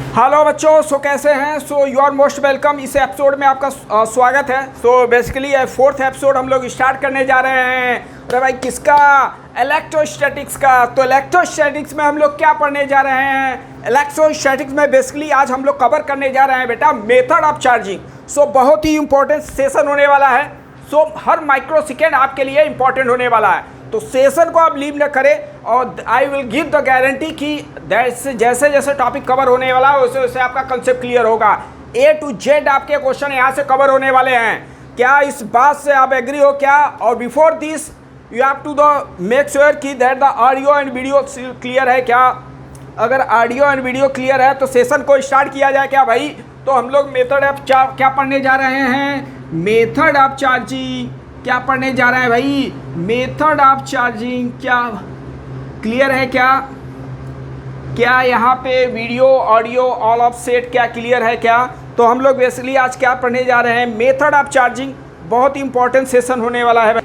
Hello बच्चों, so कैसे हैं? So you are most welcome. इस एपिसोड में आपका स्वागत है। सो बेसिकली फोर्थ एपिसोड हम लोग स्टार्ट करने जा रहे हैं। अरे भाई किसका? इलेक्ट्रोस्टैटिक्स का। तो इलेक्ट्रोस्टैटिक्स में हम लोग क्या पढ़ने जा रहे हैं? इलेक्ट्रोस्टैटिक्स में बेसिकली आज हम लोग कवर करने जा रहे हैं बेटा मेथड ऑफ चार्जिंग। सो बहुत ही इंपॉर्टेंट सेशन होने वाला है। सो हर माइक्रो सेकेंड आपके लिए इंपॉर्टेंट होने वाला है, तो सेशन को आप लीव न करें और I will give the guarantee कि जैसे जैसे टॉपिक कवर होने वाला है वैसे वैसे आपका कंसेप्ट क्लियर होगा। ए टू जेड आपके क्वेश्चन यहाँ से कवर होने वाले हैं। क्या इस बात से आप एग्री हो क्या? और before this you have to the make sure कि that the audio and video clear है क्या? अगर ऑडियो एंड वीडियो क्लियर है तो सेशन को स्टार्ट किया जाए क्या भाई? तो हम लोग मेथड ऑफ क्या पढ़ने जा रहे हैं? मेथड ऑफ चार्जिंग क्या पढ़ने जा रहे हैं भाई? Method of charging. क्या क्लियर है क्या? क्या यहाँ पे video audio all of set क्या क्लियर है क्या? तो हम लोग बेसिकली आज क्या पढ़ने जा रहे हैं? Method of charging. बहुत ही इंपॉर्टेंट सेशन होने वाला है।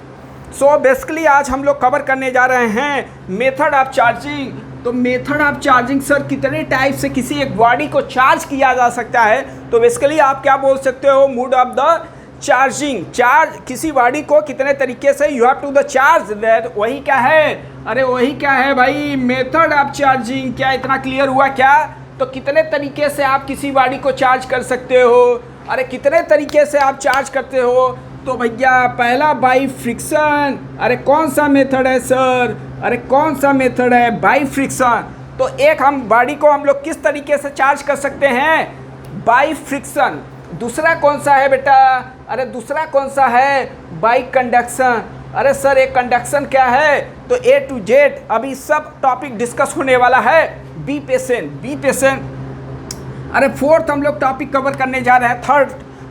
सो बेसिकली आज हम लोग कवर करने जा रहे हैं मेथड ऑफ चार्जिंग। तो मेथड ऑफ चार्जिंग सर कितने टाइप से किसी एक बॉडी को चार्ज किया जा सकता है? तो बेसिकली आप क्या बोल सकते हो? Mode of the charging. Charge किसी बॉडी को कितने तरीके से you have to the charge that, वही क्या है? अरे वही क्या है भाई? Method of charging. क्या इतना क्लियर हुआ क्या? तो कितने तरीके से आप किसी बॉडी को चार्ज कर सकते हो? अरे कितने तरीके से आप चार्ज करते हो? तो भैया पहला बाई फ्रिक्शन। अरे कौन सा मेथड है सर? अरे कौन सा मेथड है? By friction. तो एक हम बॉडी को हम लोग किस तरीके से चार्ज कर सकते हैं? By friction. दूसरा कौन सा है बेटा? अरे दूसरा कौन सा है? By conduction. अरे सर एक कंडक्शन क्या है? तो ए टू जेड अभी सब टॉपिक डिस्कस होने वाला है। Be patient. अरे फोर्थ हम लोग टॉपिक कवर करने जा रहे हैं।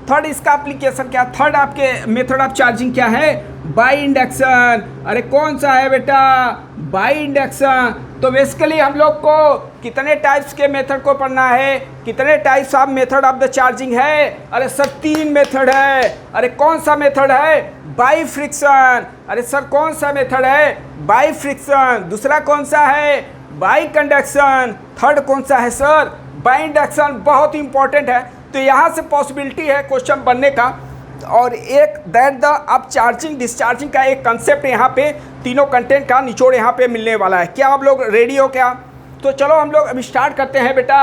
थर्ड इसका एप्लीकेशन क्या? थर्ड आपके मेथड ऑफ चार्जिंग क्या है? By induction. अरे कौन सा है बेटा? By induction. तो बेसिकली हम लोग को कितने टाइप्स के मेथड को पढ़ना है? कितने types of method of the charging है? अरे सर 3 मेथड है। अरे कौन सा मेथड है? By friction. अरे सर कौन सा मेथड है? By friction. दूसरा कौन सा है? By conduction. थर्ड कौन सा है सर? By induction. बहुत ही इंपॉर्टेंट है। तो यहाँ से पॉसिबिलिटी है क्वेश्चन बनने का। और एक दैट द अब चार्जिंग डिस्चार्जिंग का एक कंसेप्ट यहाँ पे तीनों कंटेंट का निचोड़ यहाँ पे मिलने वाला है। क्या आप लोग रेडी हो क्या? तो चलो हम लोग अभी स्टार्ट करते हैं बेटा।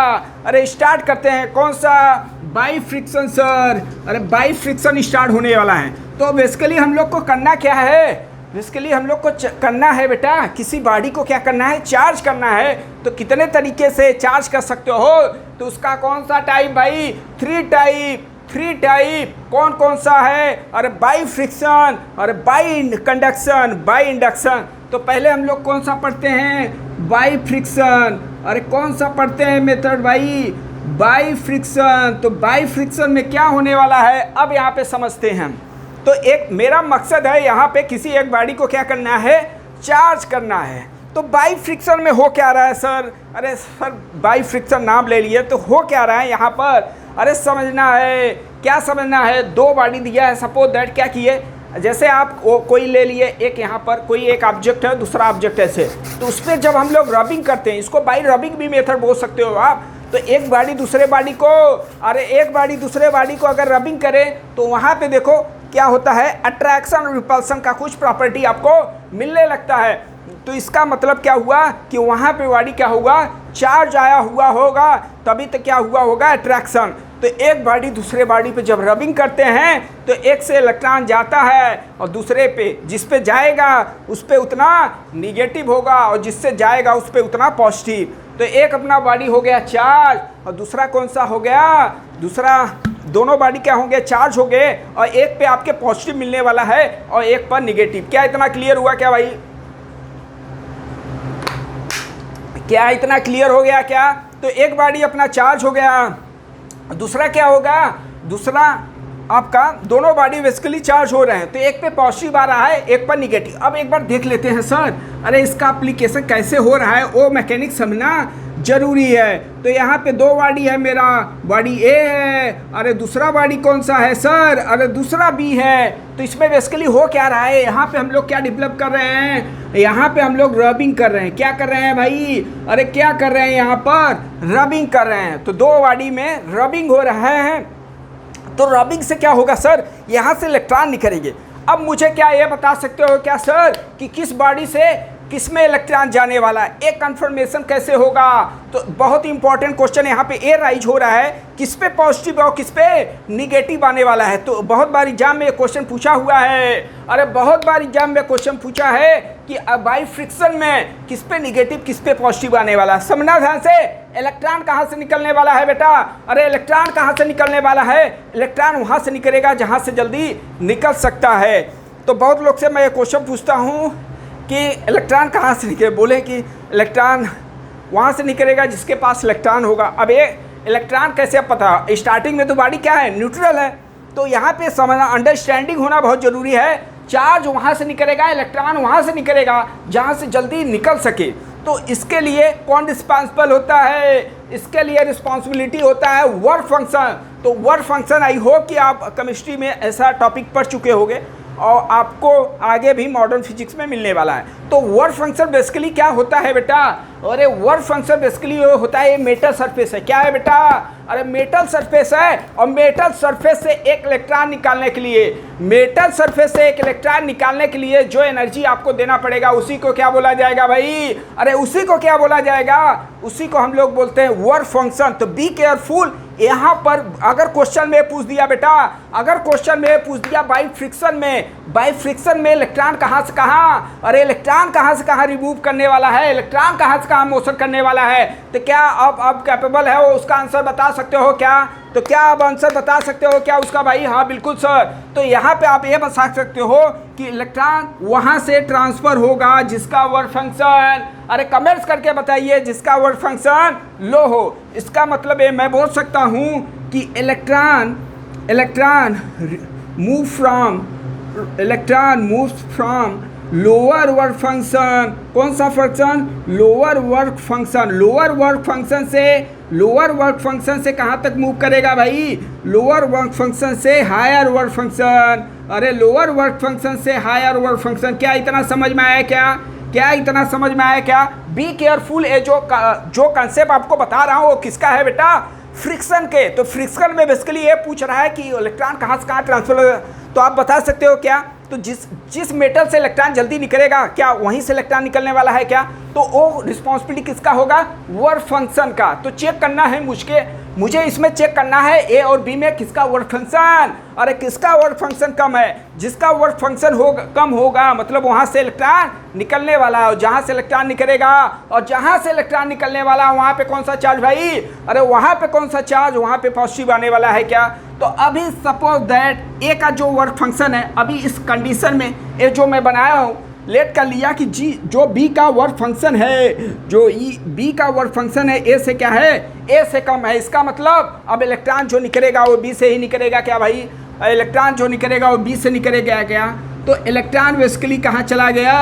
अरे स्टार्ट करते हैं। कौन सा? By friction sir. अरे बाई फ्रिक्शन स्टार्ट होने वाला है। तो बेसिकली हम लोग को करना क्या है? बेसिकली हम लोग को करना है बेटा किसी बॉडी को क्या करना है? चार्ज करना है। तो कितने तरीके से चार्ज कर सकते हो? तो उसका कौन सा टाइप भाई? 3 टाइप। कौन कौन सा है? अरे बाई फ्रिक्शन, अरे बाई कंडक्शन, बाई इंडक्शन। तो पहले हम लोग कौन सा पढ़ते हैं? By friction. अरे कौन सा पढ़ते हैं मेथड भाई? By friction. तो बाई फ्रिक्शन में क्या होने वाला है अब यहाँ पे समझते हैं। तो एक मेरा मकसद है यहाँ पे किसी एक बॉडी को क्या करना है? चार्ज करना है। तो बाई फ्रिक्शन में हो क्या रहा है सर? अरे सर बाई फ्रिक्शन नाम ले लिए तो हो क्या रहा है यहाँ पर? अरे समझना है। क्या समझना है? 2 बॉडी दिया है। सपोज दैट क्या किए, जैसे आप कोई ले लिए, एक यहाँ पर कोई एक ऑब्जेक्ट है, दूसरा ऑब्जेक्ट ऐसे, तो उस पर जब हम लोग रबिंग करते हैं, इसको बाई रबिंग भी मेथड बोल सकते हो आप। तो एक बॉडी दूसरे बॉडी को, अरे एक बॉडी दूसरे बॉडी को अगर रबिंग करे तो वहाँ पे देखो क्या होता है? अट्रैक्शन और रिपल्सन का कुछ प्रॉपर्टी आपको मिलने लगता है। तो इसका मतलब क्या हुआ कि वहाँ पे बॉडी क्या होगा? चार्ज आया हुआ होगा, तभी तो क्या हुआ होगा? अट्रैक्शन। तो एक बॉडी दूसरे बॉडी पे जब रबिंग करते हैं तो एक से इलेक्ट्रॉन जाता है और दूसरे पे, जिस पे जाएगा उस पे उतना निगेटिव होगा और जिससे जाएगा उस पे उतना पॉजिटिव। तो एक अपना बॉडी हो गया चार्ज और दूसरा कौन सा हो गया? दूसरा दोनों बॉडी क्या होंगे? चार्ज हो गए और एक पे आपके पॉजिटिव मिलने वाला है और एक पर निगेटिव। क्या इतना क्लियर हुआ क्या भाई? क्या इतना क्लियर हो गया क्या? तो एक बॉडी अपना चार्ज हो गया, दूसरा क्या होगा? दूसरा आपका दोनों बॉडी बेसिकली चार्ज हो रहे हैं, तो एक पे पॉजिटिव आ रहा है, एक पर निगेटिव। अब एक बार देख लेते हैं सर, अरे इसका एप्लीकेशन कैसे हो रहा है वो मैकेनिक्स समझना जरूरी है। तो यहाँ पे दो बॉडी है, मेरा बॉडी ए है, अरे दूसरा बॉडी कौन सा है सर, अरे दूसरा बी है। तो इसमें बेसिकली हो क्या रहा है, यहाँ पे हम लोग क्या डेवलप कर रहे हैं, यहाँ पे हम लोग रबिंग कर रहे हैं। क्या कर रहे हैं भाई, अरे क्या कर रहे हैं, यहाँ पर रबिंग कर रहे हैं। तो दो बॉडी में रबिंग हो रहा है। तो रबिंग से क्या होगा सर, यहाँ से इलेक्ट्रॉन निकलेंगे। अब मुझे क्या ये बता सकते हो क्या सर कि किस बॉडी से किस में इलेक्ट्रॉन जाने वाला है, एक कंफर्मेशन कैसे होगा। तो बहुत ही इंपॉर्टेंट क्वेश्चन यहाँ पे ए राइज हो रहा है, किस पे पॉजिटिव और किस पे निगेटिव आने वाला है। तो बहुत बार एग्जाम में क्वेश्चन पूछा हुआ है, अरे बहुत बार एग्जाम में क्वेश्चन पूछा है कि बाई फ्रिक्शन में किस पे निगेटिव किस पे पॉजिटिव आने वाला है। समझना ध्यान से, इलेक्ट्रॉन कहाँ से निकलने वाला है बेटा, अरे इलेक्ट्रॉन कहाँ से निकलने वाला है, इलेक्ट्रॉन वहाँ से निकलेगा जहाँ से जल्दी निकल सकता है। तो बहुत लोग से मैं ये क्वेश्चन पूछता हूँ कि इलेक्ट्रॉन कहाँ से निकले, बोले कि इलेक्ट्रॉन वहाँ से निकलेगा जिसके पास इलेक्ट्रॉन होगा। अब ये इलेक्ट्रॉन कैसे पता, स्टार्टिंग में तो बॉडी क्या है, न्यूट्रल है। तो यहाँ पे समझना, अंडरस्टैंडिंग होना बहुत ज़रूरी है। चार्ज वहाँ से निकलेगा, इलेक्ट्रॉन वहाँ से निकलेगा जहाँ से जल्दी निकल सके। तो इसके लिए कौन रिस्पॉन्सिबल होता है, इसके लिए रिस्पॉन्सिबिलिटी होता है वर्क फंक्शन। तो वर्क फंक्शन आई होप कि आप केमिस्ट्री में ऐसा टॉपिक पढ़ चुके होंगे और आपको आगे भी मॉडर्न फिजिक्स में मिलने वाला है। तो वर्क फंक्शन बेसिकली क्या होता है बेटा, अरे वर्क फंक्शन बेसिकली होता है, ये मेटल सरफेस है। क्या है बेटा, अरे मेटल सरफेस है, और मेटल सरफेस से एक इलेक्ट्रॉन निकालने के लिए, मेटल सरफेस से एक इलेक्ट्रॉन निकालने के लिए जो एनर्जी आपको देना पड़ेगा उसी को क्या बोला जाएगा भाई, अरे उसी को क्या बोला जाएगा, उसी को हम लोग बोलते हैं वर्क फंक्शन। तो बी केयरफुल, यहाँ पर अगर क्वेश्चन में पूछ दिया बेटा, अगर क्वेश्चन में पूछ दिया बाई फ्रिक्शन में इलेक्ट्रॉन कहाँ से कहाँ, अरे इलेक्ट्रॉन कहाँ से कहाँ रिमूव करने वाला है, इलेक्ट्रॉन कहाँ से कहाँ मोशन करने वाला है। तो क्या आप कैपेबल है वो उसका आंसर बता सकते हो क्या, तो क्या आप आंसर बता सकते हो क्या उसका भाई, हाँ बिल्कुल सर। तो यहाँ पे आप ये बता सकते हो कि इलेक्ट्रॉन वहाँ से ट्रांसफर होगा जिसका वर्क फंक्शन, अरे कमेंट्स करके बताइए जिसका वर्क फंक्शन लो हो। इसका मतलब ये मैं बोल सकता हूँ कि electron move from lower work function, कौन सा function, lower work function, lower work function से कहाँ तक मूव करेगा भाई, लोअर वर्क फंक्शन से हायर वर्क फंक्शन। अरे लोअर वर्क फंक्शन से हायर वर्क फंक्शन, क्या इतना समझ में आया क्या इतना समझ में आया क्या। बी केयरफुल, ये जो कंसेप्ट आपको बता रहा हूँ वो किसका है बेटा, फ्रिक्शन के। तो फ्रिक्शन में बेसिकली ये पूछ रहा है कि इलेक्ट्रॉन कहाँ से कहाँ ट्रांसफर होगा। तो आप बता सकते हो क्या, तो जिस मेटल से इलेक्ट्रॉन जल्दी निकलेगा क्या वहीं से इलेक्ट्रॉन निकलने वाला है क्या, तो वो रिस्पॉन्सिबिलिटी किसका होगा, वर्क फंक्शन का। तो चेक करना है मुझे इसमें चेक करना है ए और बी में किसका वर्क फंक्शन, अरे किसका वर्क फंक्शन कम है, जिसका वर्क फंक्शन कम होगा मतलब वहाँ से इलेक्ट्रॉन निकलने वाला है, और जहाँ से इलेक्ट्रॉन निकलेगा और जहाँ से इलेक्ट्रॉन निकलने वाला है वहाँ पे कौन सा चार्ज भाई, अरे वहाँ पे कौन सा चार्ज, वहाँ पे पॉजिटिव आने वाला है क्या। तो अभी सपोज दैट ए का जो वर्क फंक्शन है, अभी इस कंडीशन में ये जो मैं बनाया हूँ लेट कर लिया कि जी जो बी का वर्क फंक्शन है, जो बी का वर्क फंक्शन है ए से क्या है, ए से कम है। इसका मतलब अब इलेक्ट्रॉन जो निकलेगा वो बी से ही निकलेगा क्या भाई, इलेक्ट्रॉन जो निकलेगा वो बी से निकलेगा क्या। तो इलेक्ट्रॉन बेसिकली कहाँ चला गया,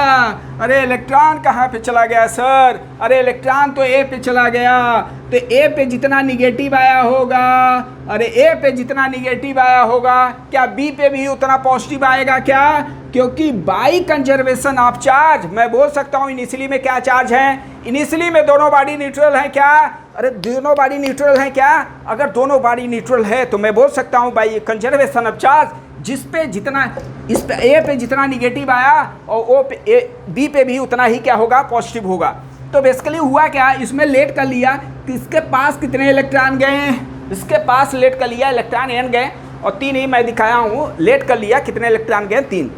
अरे इलेक्ट्रॉन कहाँ पे चला गया सर, अरे इलेक्ट्रॉन तो ए पे चला गया। तो ए पे जितना निगेटिव आया होगा, अरे ए पे जितना निगेटिव आया होगा क्या बी पे भी उतना पॉजिटिव आएगा क्या, क्योंकि बाई कंजर्वेशन ऑफ चार्ज मैं बोल सकता हूँ इनिशियली में क्या चार्ज है, इनिशियली में दोनों बॉडी न्यूट्रल है क्या, अरे दोनों बॉडी न्यूट्रल है क्या। अगर दोनों बॉडी न्यूट्रल है तो मैं बोल सकता हूँ बाई कंजर्वेशन ऑफ चार्ज जिस पे जितना इस पे ए पे जितना निगेटिव आया और ओ पे बी पे भी उतना ही क्या होगा, पॉजिटिव होगा। तो बेसिकली हुआ क्या, इसमें लेट कर लिया कि इसके पास कितने इलेक्ट्रॉन गए, इसके पास लेट कर लिया इलेक्ट्रॉन n गए और 3 ही मैं दिखाया हूँ, लेट कर लिया कितने इलेक्ट्रॉन गए 3।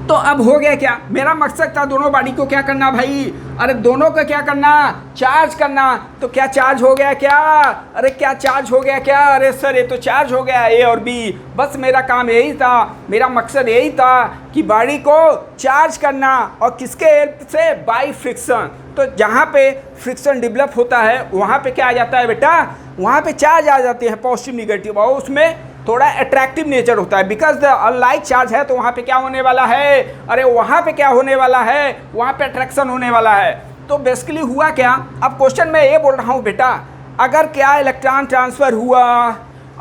तो अब हो गया क्या, मेरा मकसद था दोनों बॉडी को क्या करना भाई, अरे दोनों को क्या करना, चार्ज करना। तो क्या चार्ज हो गया क्या, अरे क्या चार्ज हो गया क्या, अरे सर ये तो चार्ज हो गया ए और बी। बस मेरा काम यही था, मेरा मकसद यही था कि बॉडी को चार्ज करना, और किसके हेल्प से, बाई फ्रिक्शन। तो जहाँ पे फ्रिक्शन डेवलप होता है वहाँ पे क्या आ जाता है बेटा, वहाँ पे चार्ज आ जाते हैं पॉजिटिव निगेटिव, और उसमें थोड़ा अट्रैक्टिव नेचर होता है, बिकॉज द लाइक चार्ज है तो वहाँ पे क्या होने वाला है, अरे वहाँ पे क्या होने वाला है, वहाँ पे अट्रैक्शन होने वाला है। तो बेसिकली हुआ क्या, अब क्वेश्चन मैं ये बोल रहा हूँ बेटा, अगर क्या इलेक्ट्रॉन ट्रांसफ़र हुआ,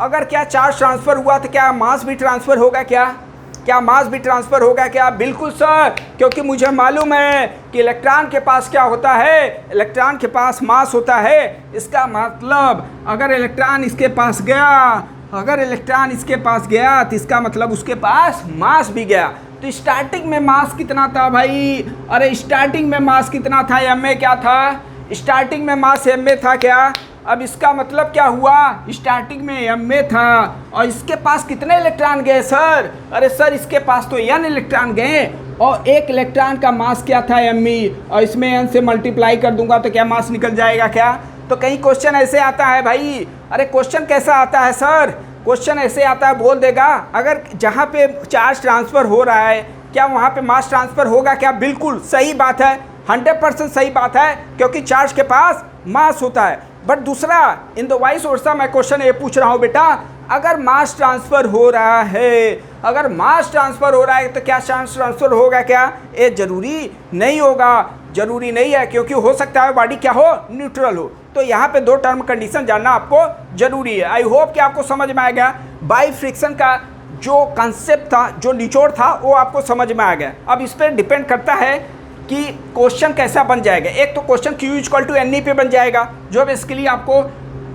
अगर क्या चार्ज ट्रांसफ़र हुआ तो क्या मास भी ट्रांसफ़र होगा, क्या मास भी ट्रांसफ़र होगा क्या? बिल्कुल सर, क्योंकि मुझे मालूम है कि इलेक्ट्रॉन के पास क्या होता है, इलेक्ट्रॉन के पास मास होता है। इसका मतलब अगर इलेक्ट्रॉन इसके पास गया, अगर इलेक्ट्रॉन इसके पास गया तो इसका मतलब उसके पास मास भी गया। तो स्टार्टिंग में मास कितना था भाई, अरे स्टार्टिंग में मास कितना था, एम में क्या था, स्टार्टिंग में मास एम में था क्या? अब इसका मतलब क्या हुआ, स्टार्टिंग में एम में था और इसके पास कितने इलेक्ट्रॉन गए सर, अरे सर इसके पास तो एन इलेक्ट्रॉन गए और एक इलेक्ट्रॉन का मास क्या था एम ई, और इसमें एन से मल्टीप्लाई कर दूंगा तो क्या मास निकल जाएगा क्या? तो कहीं क्वेश्चन ऐसे आता है भाई, अरे क्वेश्चन कैसा आता है सर, क्वेश्चन ऐसे आता है, बोल देगा अगर जहाँ पे चार्ज ट्रांसफ़र हो रहा है क्या वहाँ पे मास ट्रांसफ़र होगा क्या? बिल्कुल सही बात है, 100% सही बात है, क्योंकि चार्ज के पास मास होता है। बट दूसरा इन द वाइस वर्सा मैं क्वेश्चन ये पूछ रहा हूँ बेटा, अगर मास ट्रांसफ़र हो रहा है, अगर मास ट्रांसफ़र हो रहा है तो क्या चार्ज ट्रांसफ़र होगा क्या? ये ज़रूरी नहीं होगा, ज़रूरी नहीं है, क्योंकि हो सकता है बॉडी क्या हो, न्यूट्रल हो। तो यहाँ पे 2 टर्म कंडीशन जानना आपको ज़रूरी है। आई होप कि आपको समझ में आ गया, बाई फ्रिक्शन का जो कंसेप्ट था, जो निचोड़ था, वो आपको समझ में आ गया। अब इस पर डिपेंड करता है कि क्वेश्चन कैसा बन जाएगा। एक तो क्वेश्चन Q=NE पे बन जाएगा, जो बेसिकली आपको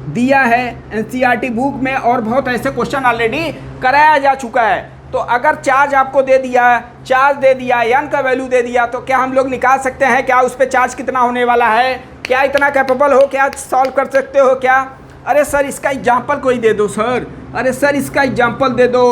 दिया है एनसीईआरटी बुक में, और बहुत ऐसे क्वेश्चन ऑलरेडी कराया जा चुका है। तो अगर चार्ज आपको दे दिया, चार्ज दे दिया, एन का वैल्यू दे दिया, तो क्या हम लोग निकाल सकते हैं क्या उस पर चार्ज कितना होने वाला है? क्या इतना कैपेबल हो, क्या सॉल्व कर सकते हो क्या? अरे सर इसका एग्जाम्पल कोई दे दो सर, अरे सर इसका एग्जाम्पल दे दो।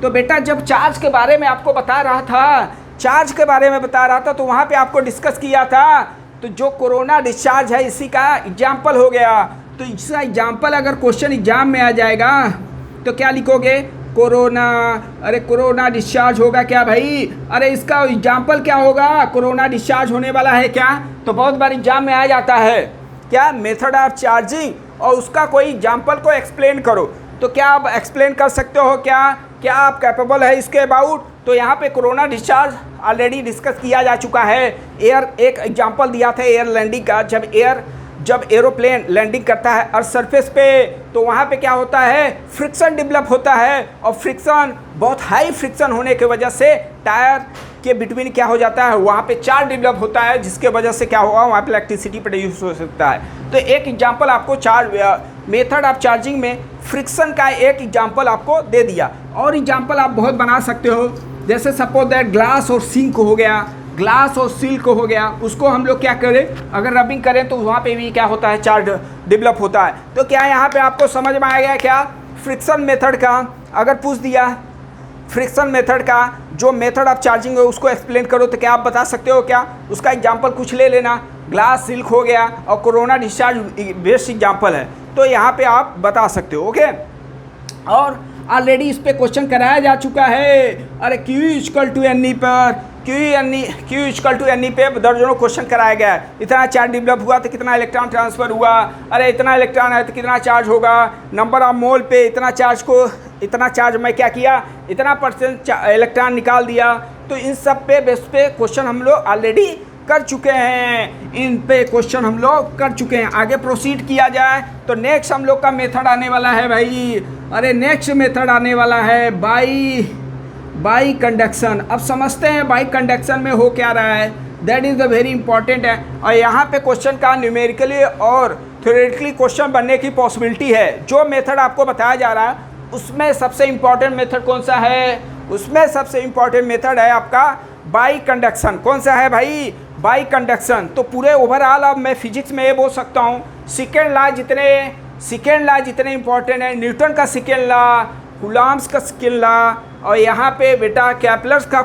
तो बेटा जब चार्ज के बारे में आपको बता रहा था, चार्ज के बारे में बता रहा था, तो वहाँ पे आपको डिस्कस किया था, तो जो कोरोना डिस्चार्ज है इसी का एग्जाम्पल हो गया। तो इसका एग्जाम्पल अगर क्वेश्चन एग्जाम में आ जाएगा तो क्या लिखोगे, कोरोना, अरे कोरोना डिस्चार्ज होगा क्या भाई? अरे इसका एग्जाम्पल क्या होगा, कोरोना डिस्चार्ज होने वाला है क्या? तो बहुत बार एग्जाम में आ जाता है क्या, मेथड ऑफ चार्जिंग, और उसका कोई एग्जाम्पल को एक्सप्लेन करो। तो क्या आप एक्सप्लेन कर सकते हो क्या आप कैपेबल है इसके अबाउट? तो यहाँ पे कोरोना डिस्चार्ज ऑलरेडी डिस्कस किया जा चुका है। एयर, एक एग्जांपल दिया था एयर लैंडिंग का, जब एरोप्लेन लैंडिंग करता है अर्थ सरफेस पे, तो वहाँ पे क्या होता है, फ्रिक्शन डेवलप होता है, और फ्रिक्शन, बहुत हाई फ्रिक्शन होने की वजह से टायर के बिटवीन क्या हो जाता है, वहाँ पे चार्ज डेवलप होता है, जिसके वजह से क्या होगा, वहाँ पे इलेक्ट्रिसिटी प्रोड्यूस हो सकता है। तो एक एग्जांपल आपको मेथड ऑफ चार्जिंग में फ्रिक्शन का एक एग्जांपल आपको दे दिया, और एग्जांपल आप बहुत बना सकते हो। जैसे सपोज दैट ग्लास और सिंक हो गया, ग्लास और सिल्क हो गया, उसको हम लोग क्या करें, अगर रबिंग करें तो वहाँ पे भी क्या होता है, चार्ज डेवलप होता है। तो क्या यहाँ पे आपको समझ में आ गया क्या, फ्रिक्शन मेथड का अगर पूछ दिया, फ्रिक्शन मेथड का जो मेथड ऑफ चार्जिंग है उसको एक्सप्लेन करो, तो क्या आप बता सकते हो क्या? उसका एग्जांपल कुछ ले लेना, ग्लास, सिल्क हो गया, और कोरोना डिस्चार्ज बेस्ट एग्जांपल है, तो यहाँ पे आप बता सकते हो। ओके, और ऑलरेडी इस पे क्वेश्चन कराया जा चुका है। अरे Q=NE पर, Q=NE पे दर्जनों क्वेश्चन कराया गया है। इतना चार्ज डेवलप हुआ तो कितना इलेक्ट्रॉन ट्रांसफ़र हुआ, अरे इतना इलेक्ट्रॉन है तो कितना चार्ज होगा, नंबर ऑफ मोल पे इतना चार्ज मैं क्या किया, इतना % इलेक्ट्रॉन निकाल दिया। तो इन सब पे बेस पे क्वेश्चन हम लोग ऑलरेडी कर चुके हैं, इन पे क्वेश्चन हम लोग कर चुके हैं। आगे प्रोसीड किया जाए तो नेक्स्ट हम लोग का मेथड आने वाला है भाई, अरे नेक्स्ट मेथड आने वाला है बाई कंडक्शन। अब समझते हैं बाई कंडक्शन में हो क्या रहा है, that is the very important है। और यहाँ पे क्वेश्चन का न्यूमेरिकली और थ्योरेटिकली क्वेश्चन बनने की पॉसिबिलिटी है। जो मेथड आपको बताया जा रहा है उसमें सबसे इम्पॉर्टेंट मेथड कौन सा है, उसमें सबसे इम्पॉर्टेंट मेथड है आपका बाई कंडक्शन। कौन सा है भाई, बाई कंडक्शन। तो पूरे ओवरऑल अब मैं फिजिक्स में ये बोल सकता हूँ, सेकेंड लॉ जितने इंपॉर्टेंट है, न्यूटन का सेकेंड लॉ, कूलॉम्स का सेकेंड लॉ, और यहाँ पे बेटा कैपलर्स का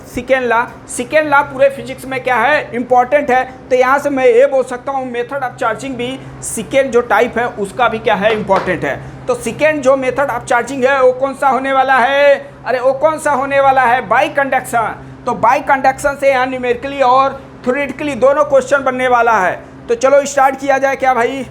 सेकेंड लॉ पूरे फिजिक्स में क्या है, इंपॉर्टेंट है। तो यहाँ से मैं ये बोल सकता हूँ मेथड ऑफ चार्जिंग भी सेकेंड जो टाइप है उसका भी क्या है, इंपॉर्टेंट है। तो सेकेंड जो मेथड ऑफ चार्जिंग है वो कौन सा होने वाला है, अरे वो कौन सा होने वाला है, बाई कंडक्शन। तो बाई कंडक्शन से यहाँ न्यूमेरिकली और थ्योरेटिकली दोनों क्वेश्चन बनने वाला है। तो चलो स्टार्ट किया जाए क्या भाई,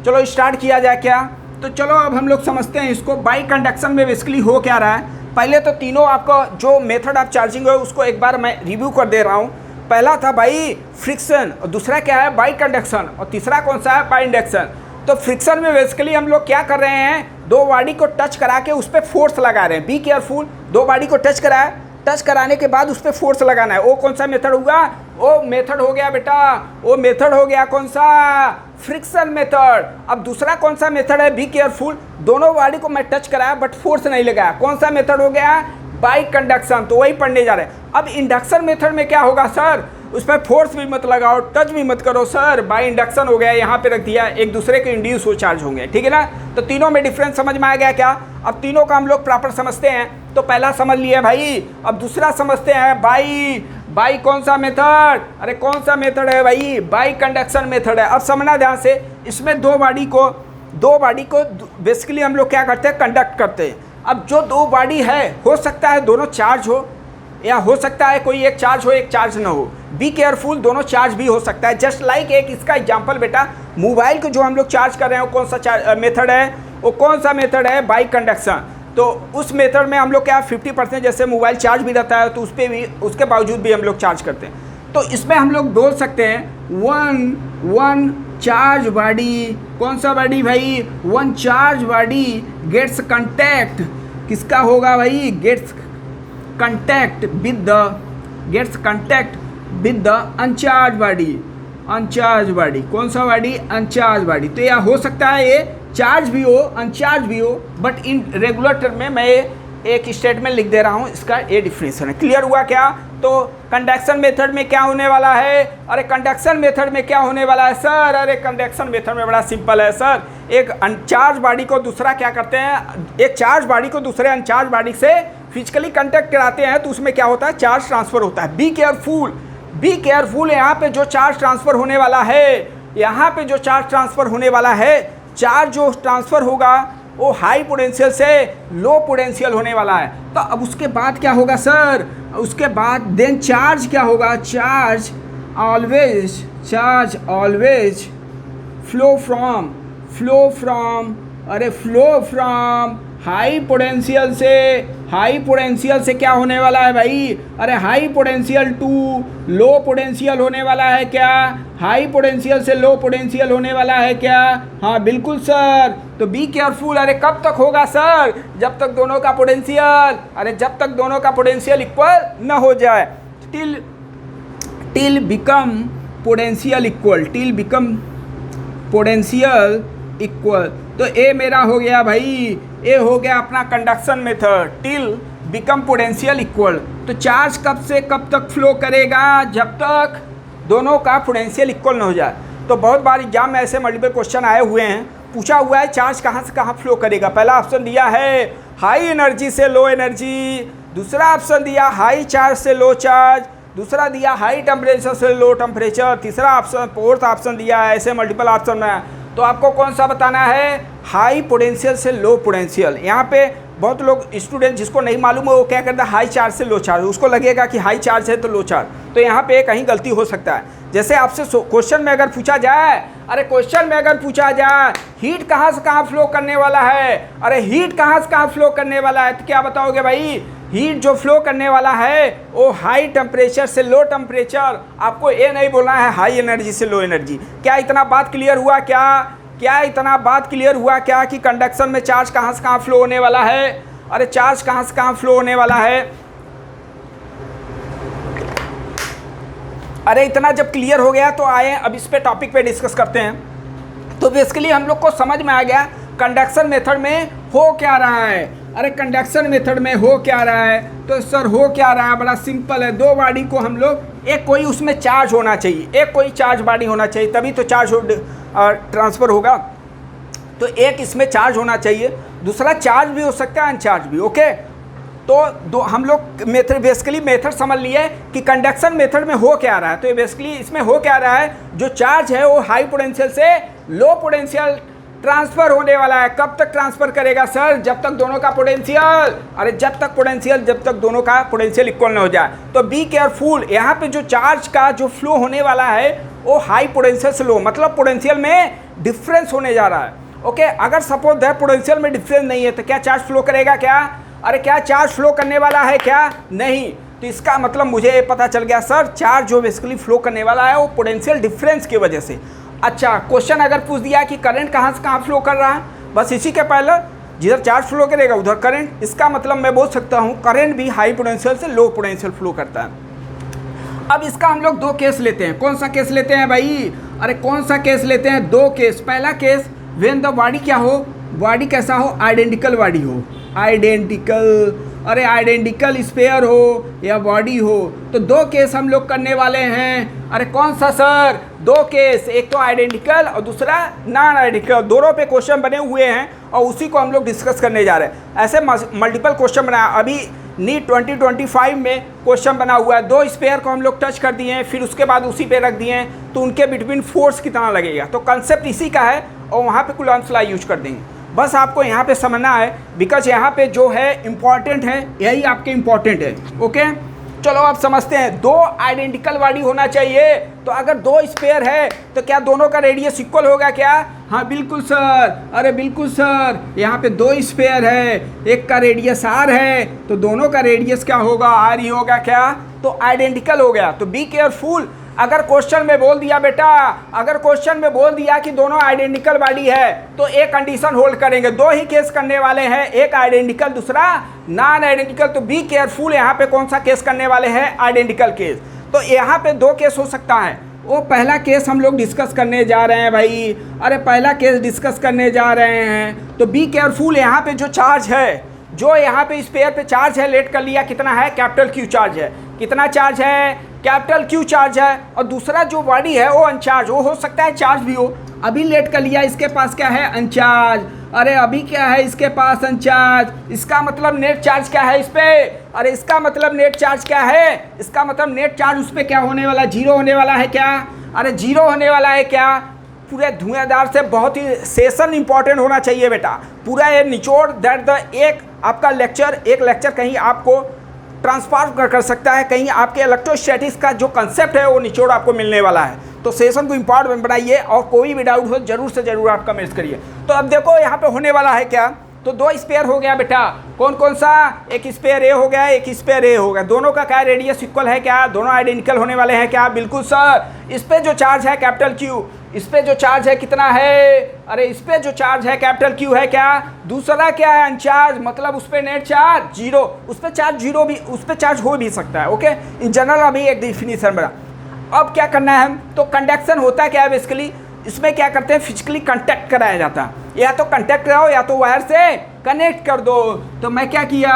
चलो स्टार्ट किया जाए क्या। तो चलो अब हम लोग समझते हैं इसको। बाई कंडक्शन में बेसिकली हो क्या रहा है। पहले तो तीनों आपका जो मेथड ऑफ चार्जिंग है उसको एक बार मैं रिव्यू कर दे रहा हूँ। पहला था भाई फ्रिक्शन, और दूसरा क्या है बाई कंडक्शन, और तीसरा कौन सा है बाई इंडक्शन। तो फ्रिक्शन में बेसिकली हम लोग क्या कर रहे हैं, दो बॉडी को टच करा के उस पर फोर्स लगा रहे हैं। बी केयरफुल, दो बॉडी को टच कराया, टच कराने के बाद उस पर फोर्स लगाना है। वो कौन सा मेथड होगा, वो मेथड हो गया बेटा, वो मेथड हो गया कौन सा, फ्रिक्शन मेथड। अब दूसरा कौन सा मेथड है, बी केयरफुल, दोनों बॉडी को मैं टच कराया बट फोर्स नहीं लगाया, कौन सा मेथड हो गया, बाई कंडक्शन। तो वही पढ़ने जा रहे हैं। अब इंडक्शन मेथड में क्या होगा सर, उस पर फोर्स भी मत लगाओ, टच भी मत करो सर, बाई इंडक्शन हो गया, यहाँ पे रख दिया, एक दूसरे के इंड्यूस हो चार्ज होंगे, ठीक है ना। तो तीनों में डिफरेंस समझ में आ गया क्या। अब तीनों का हम लोग प्रॉपर समझते हैं। तो पहला समझ लिया भाई, अब दूसरा समझते हैं बाई कौन सा मेथड, अरे कौन सा मेथड है भाई, बाई कंडक्शन मेथड है। अब समझना ध्यान से, इसमें दो बॉडी को बेसिकली हम लोग क्या करते हैं, कंडक्ट करते हैं। अब जो दो बॉडी है, हो सकता है दोनों चार्ज हो, या हो सकता है कोई एक चार्ज हो एक चार्ज ना हो। बी केयरफुल, दोनों चार्ज भी हो सकता है। जस्ट लाइक एक इसका एग्जांपल बेटा, मोबाइल को जो हम लोग चार्ज कर रहे हैं वो कौन सा मेथड है, वो कौन सा मेथड है, बाई कंडक्शन। तो उस मेथड में हम लोग क्या 50% जैसे मोबाइल चार्ज भी रहता है तो उस पर भी, उसके बावजूद भी हम लोग चार्ज करते हैं। तो इसमें हम लोग बोल सकते हैं वन चार्ज बॉडी, कौन सा बॉडी भाई, one charge body gets contact, किसका होगा भाई, gets contact with the uncharged body, कौन सा बॉडी, अनचार्ज बॉडी। तो यह हो सकता है ये चार्ज भी हो अनचार्ज भी हो, बट इन रेगुलर टर्म में मैं एक स्टेटमेंट लिख दे रहा हूँ, इसका ये डिफरेंस है। क्लियर हुआ क्या। तो कंडक्शन मेथड में क्या होने वाला है, अरे कंडक्शन मेथड में क्या होने वाला है सर, अरे कंडक्शन मेथड में बड़ा सिंपल है सर। एक अनचार्ज बॉडी को दूसरा क्या करते हैं, एक चार्ज बॉडी को दूसरे अनचार्ज बॉडी से फिजिकली कंटैक्ट कराते हैं, तो उसमें क्या होता है, चार्ज ट्रांसफर होता है। बी केयरफुल, यहाँ पे जो चार्ज ट्रांसफर होने वाला है, यहाँ पे जो चार्ज ट्रांसफर होने वाला है, चार्ज जो ट्रांसफर होगा वो हाई पोटेंशियल से लो पोटेंशियल होने वाला है। तो अब उसके बाद क्या होगा सर, उसके बाद देन चार्ज क्या होगा, charge always flow from high potential से क्या होने वाला है भाई, अरे high potential to low potential होने वाला है क्या, हाई पोटेंशियल से लो पोटेंशियल होने वाला है क्या, हाँ बिल्कुल सर। तो बी केयरफुल, अरे कब तक होगा सर, जब तक दोनों का पोटेंशियल इक्वल न हो जाए, टिल बिकम पोटेंशियल इक्वल। तो ए मेरा हो गया भाई, ए हो गया अपना conduction method, till become potential equal. तो चार्ज कब से कब तक फ्लो करेगा, जब तक दोनों का पोटेंशियल इक्वल न हो जाए। तो बहुत बार एग्जाम में ऐसे मल्टीपल क्वेश्चन आए हुए हैं, पूछा हुआ है चार्ज कहाँ से कहाँ फ्लो करेगा। पहला ऑप्शन दिया है हाई एनर्जी से लो एनर्जी, दूसरा ऑप्शन दिया हाई चार्ज से लो चार्ज, दूसरा दिया हाई टेम्परेचर से लो टेम्परेचर, तीसरा ऑप्शन, फोर्थ ऑप्शन दिया है, ऐसे मल्टीपल ऑप्शन में। तो आपको कौन सा बताना है, हाई पोटेंशियल से लो पोटेंशियल। यहाँ पे बहुत लोग स्टूडेंट जिसको नहीं मालूम है वो क्या करता है, हाई चार्ज से लो चार्ज, उसको लगेगा कि हाई चार्ज है तो लो चार्ज। तो यहाँ पे कहीं गलती हो सकता है। जैसे आपसे क्वेश्चन में अगर पूछा जाए, हीट कहाँ से कहाँ फ्लो करने वाला है, अरे हीट कहाँ से कहाँ फ्लो करने वाला है, तो क्या बताओगे भाई, हीट जो फ्लो करने वाला है वो हाई टेम्परेचर से लो टेम्परेचर। आपको ये नहीं बोलना है हाई एनर्जी से लो एनर्जी। क्या इतना बात क्लियर हुआ क्या कि कंडक्शन में चार्ज कहाँ से कहाँ फ्लो होने वाला है, अरे चार्ज कहाँ से कहाँ फ्लो होने वाला है। अरे इतना जब क्लियर हो गया तो आए अब इस पे टॉपिक पे डिस्कस करते हैं। तो बेसिकली हम लोग को समझ में आ गया कंडक्शन मेथड में हो क्या रहा है। अरे कंडक्शन मेथड में हो क्या रहा है, तो सर हो क्या रहा है, बड़ा सिंपल है। दो बॉडी को हम लोग, एक कोई उसमें चार्ज होना चाहिए, एक कोई चार्ज बॉडी होना चाहिए, तभी तो चार्ज ट्रांसफ़र होगा। तो एक इसमें चार्ज होना चाहिए, दूसरा चार्ज भी हो सकता है अनचार्ज भी। ओके, तो हम लोग बेसिकली मेथड समझ लिए कि कंडक्शन मेथड में हो क्या रहा है। तो ये बेसिकली इसमें हो क्या रहा है, जो चार्ज है वो हाई पोटेंशियल से लो पोटेंशियल ट्रांसफर होने वाला है। कब तक ट्रांसफर करेगा सर, जब तक दोनों का पोटेंशियल, अरे जब तक दोनों का पोटेंशियल इक्वल न हो जाए। तो बी केयरफुल, यहाँ पे जो चार्ज का जो फ्लो होने वाला है वो हाई पोटेंशियल से लो, मतलब पोटेंशियल में डिफरेंस होने जा रहा है। ओके, अगर सपोज दैट पोटेंशियल में डिफरेंस नहीं है तो क्या चार्ज फ्लो करेगा क्या? अरे क्या चार्ज फ्लो करने वाला है क्या? नहीं। तो इसका मतलब मुझे ये पता चल गया सर चार्ज जो बेसिकली फ्लो करने वाला है वो पोटेंशियल डिफरेंस की वजह से। अच्छा, क्वेश्चन अगर पूछ दिया कि करंट कहाँ से कहाँ फ्लो कर रहा है, बस इसी के पहले जिधर चार्ज फ्लो करेगा उधर करंट, इसका मतलब मैं बोल सकता हूँ करंट भी हाई पोटेंशियल से लो पोटेंशियल फ्लो करता है। अब इसका हम लोग दो केस लेते हैं। कौन सा केस लेते हैं भाई? अरे कौन सा केस लेते हैं? दो केस। पहला केस व्हेन द बॉडी क्या हो, बॉडी कैसा हो, आइडेंटिकल बॉडी हो, आइडेंटिकल, अरे आइडेंटिकल स्फीयर हो या बॉडी हो। तो दो केस हम लोग करने वाले हैं। अरे कौन सा सर? दो केस, एक तो आइडेंटिकल और दूसरा नॉन आइडेंटिकल, दोनों पे क्वेश्चन बने हुए हैं और उसी को हम लोग डिस्कस करने जा रहे हैं। ऐसे मल्टीपल क्वेश्चन बनाया, अभी नीट 2025 में क्वेश्चन बना हुआ है। दो स्पेयर को हम लोग टच कर दिए हैं, फिर उसके बाद उसी पे रख दिए हैं, तो उनके बिटवीन फोर्स कितना लगेगा। तो कंसेप्ट इसी का है और वहाँ पे कूलॉम्स लॉ यूज कर देंगे। बस आपको यहाँ पे समझना है, बिकॉज यहाँ पे जो है इम्पॉर्टेंट है, यही आपके इम्पॉर्टेंट है। ओके, चलो अब समझते हैं। दो आइडेंटिकल बॉडी होना चाहिए, तो अगर दो स्पेयर है तो क्या दोनों का रेडियस इक्वल होगा क्या? हाँ बिल्कुल सर, अरे बिल्कुल सर। यहाँ पे दो स्पेयर है, एक का रेडियस r है, तो दोनों का रेडियस क्या होगा? r ही होगा क्या? तो आइडेंटिकल हो गया। तो बी केयरफुल, अगर क्वेश्चन में बोल दिया बेटा, अगर क्वेश्चन में बोल दिया कि दोनों आइडेंटिकल बॉडी है, तो एक कंडीशन होल्ड करेंगे। दो ही केस करने वाले हैं, एक आइडेंटिकल दूसरा नॉन आइडेंटिकल। तो बी केयरफुल, यहाँ पे कौन सा केस करने वाले हैं? Identical case. तो यहाँ पे दो केस हो सकता है। वो पहला केस हम लोग डिस्कस करने जा रहे हैं भाई, अरे पहला केस डिस्कस करने जा रहे हैं। तो बी केयरफुल, यहाँ पे जो चार्ज है, जो यहाँ पे स्पेयर पे चार्ज है, लेट कर लिया, कितना है? कैपिटल क्यू चार्ज है। कितना चार्ज है? कैपिटल क्यू चार्ज है। और दूसरा जो बॉडी है वो अनचार्ज, वो हो सकता है चार्ज भी हो। अभी लेट कर लिया, इसके पास क्या है? अनचार्ज। अरे अभी क्या है? इसके पास अनचार्ज। इसका मतलब नेट चार्ज क्या है इस पे? अरे इसका मतलब नेट चार्ज क्या है? इसका मतलब नेट चार्ज उस पर क्या होने वाला? जीरो होने वाला है क्या? अरे जीरो होने वाला है क्या? पूरे धुआंधार से बहुत ही सेशन इंपॉर्टेंट होना चाहिए बेटा। पूरा ये निचोड़ दैट द एक आपका लेक्चर, एक लेक्चर कहीं आपको ट्रांसफॉर्म कर सकता है, कहीं आपके इलेक्ट्रोस्टैटिक्स का जो कंसेप्ट है वो निचोड़ आपको मिलने वाला है। तो सेशन को इम्पॉर्टेंट बनाइए और कोई भी डाउट हो जरूर से जरूर आप कमेंट्स करिए। तो अब देखो यहाँ पे होने वाला है क्या? तो दो स्पेयर हो गया बेटा। कौन कौन सा? एक स्पेयर ए हो गया, एक स्पेयर ए हो गया। दोनों का क्या रेडियस इक्वल है क्या? दोनों आइडेंटिकल होने वाले हैं क्या? बिल्कुल सर। इस पे जो चार्ज है कैपिटल क्यू, इस पे जो चार्ज है कितना है? अरे इस पे जो चार्ज है कैपिटल क्यू है क्या? दूसरा क्या है? अनचार्ज, मतलब उस पे नेट चार्ज जीरो। उस पे चार्ज जीरो भी, उस पे चार्ज हो भी सकता है। ओके, इन जनरल अभी एक डिफिनीशन बना। अब क्या करना है? तो कंडक्शन होता है क्या है बेसिकली? इसमें क्या करते हैं? फिजिकली कंटेक्ट कराया जाता है। या तो कंटेक्ट कराओ या तो वायर से कनेक्ट कर दो। तो मैं क्या किया?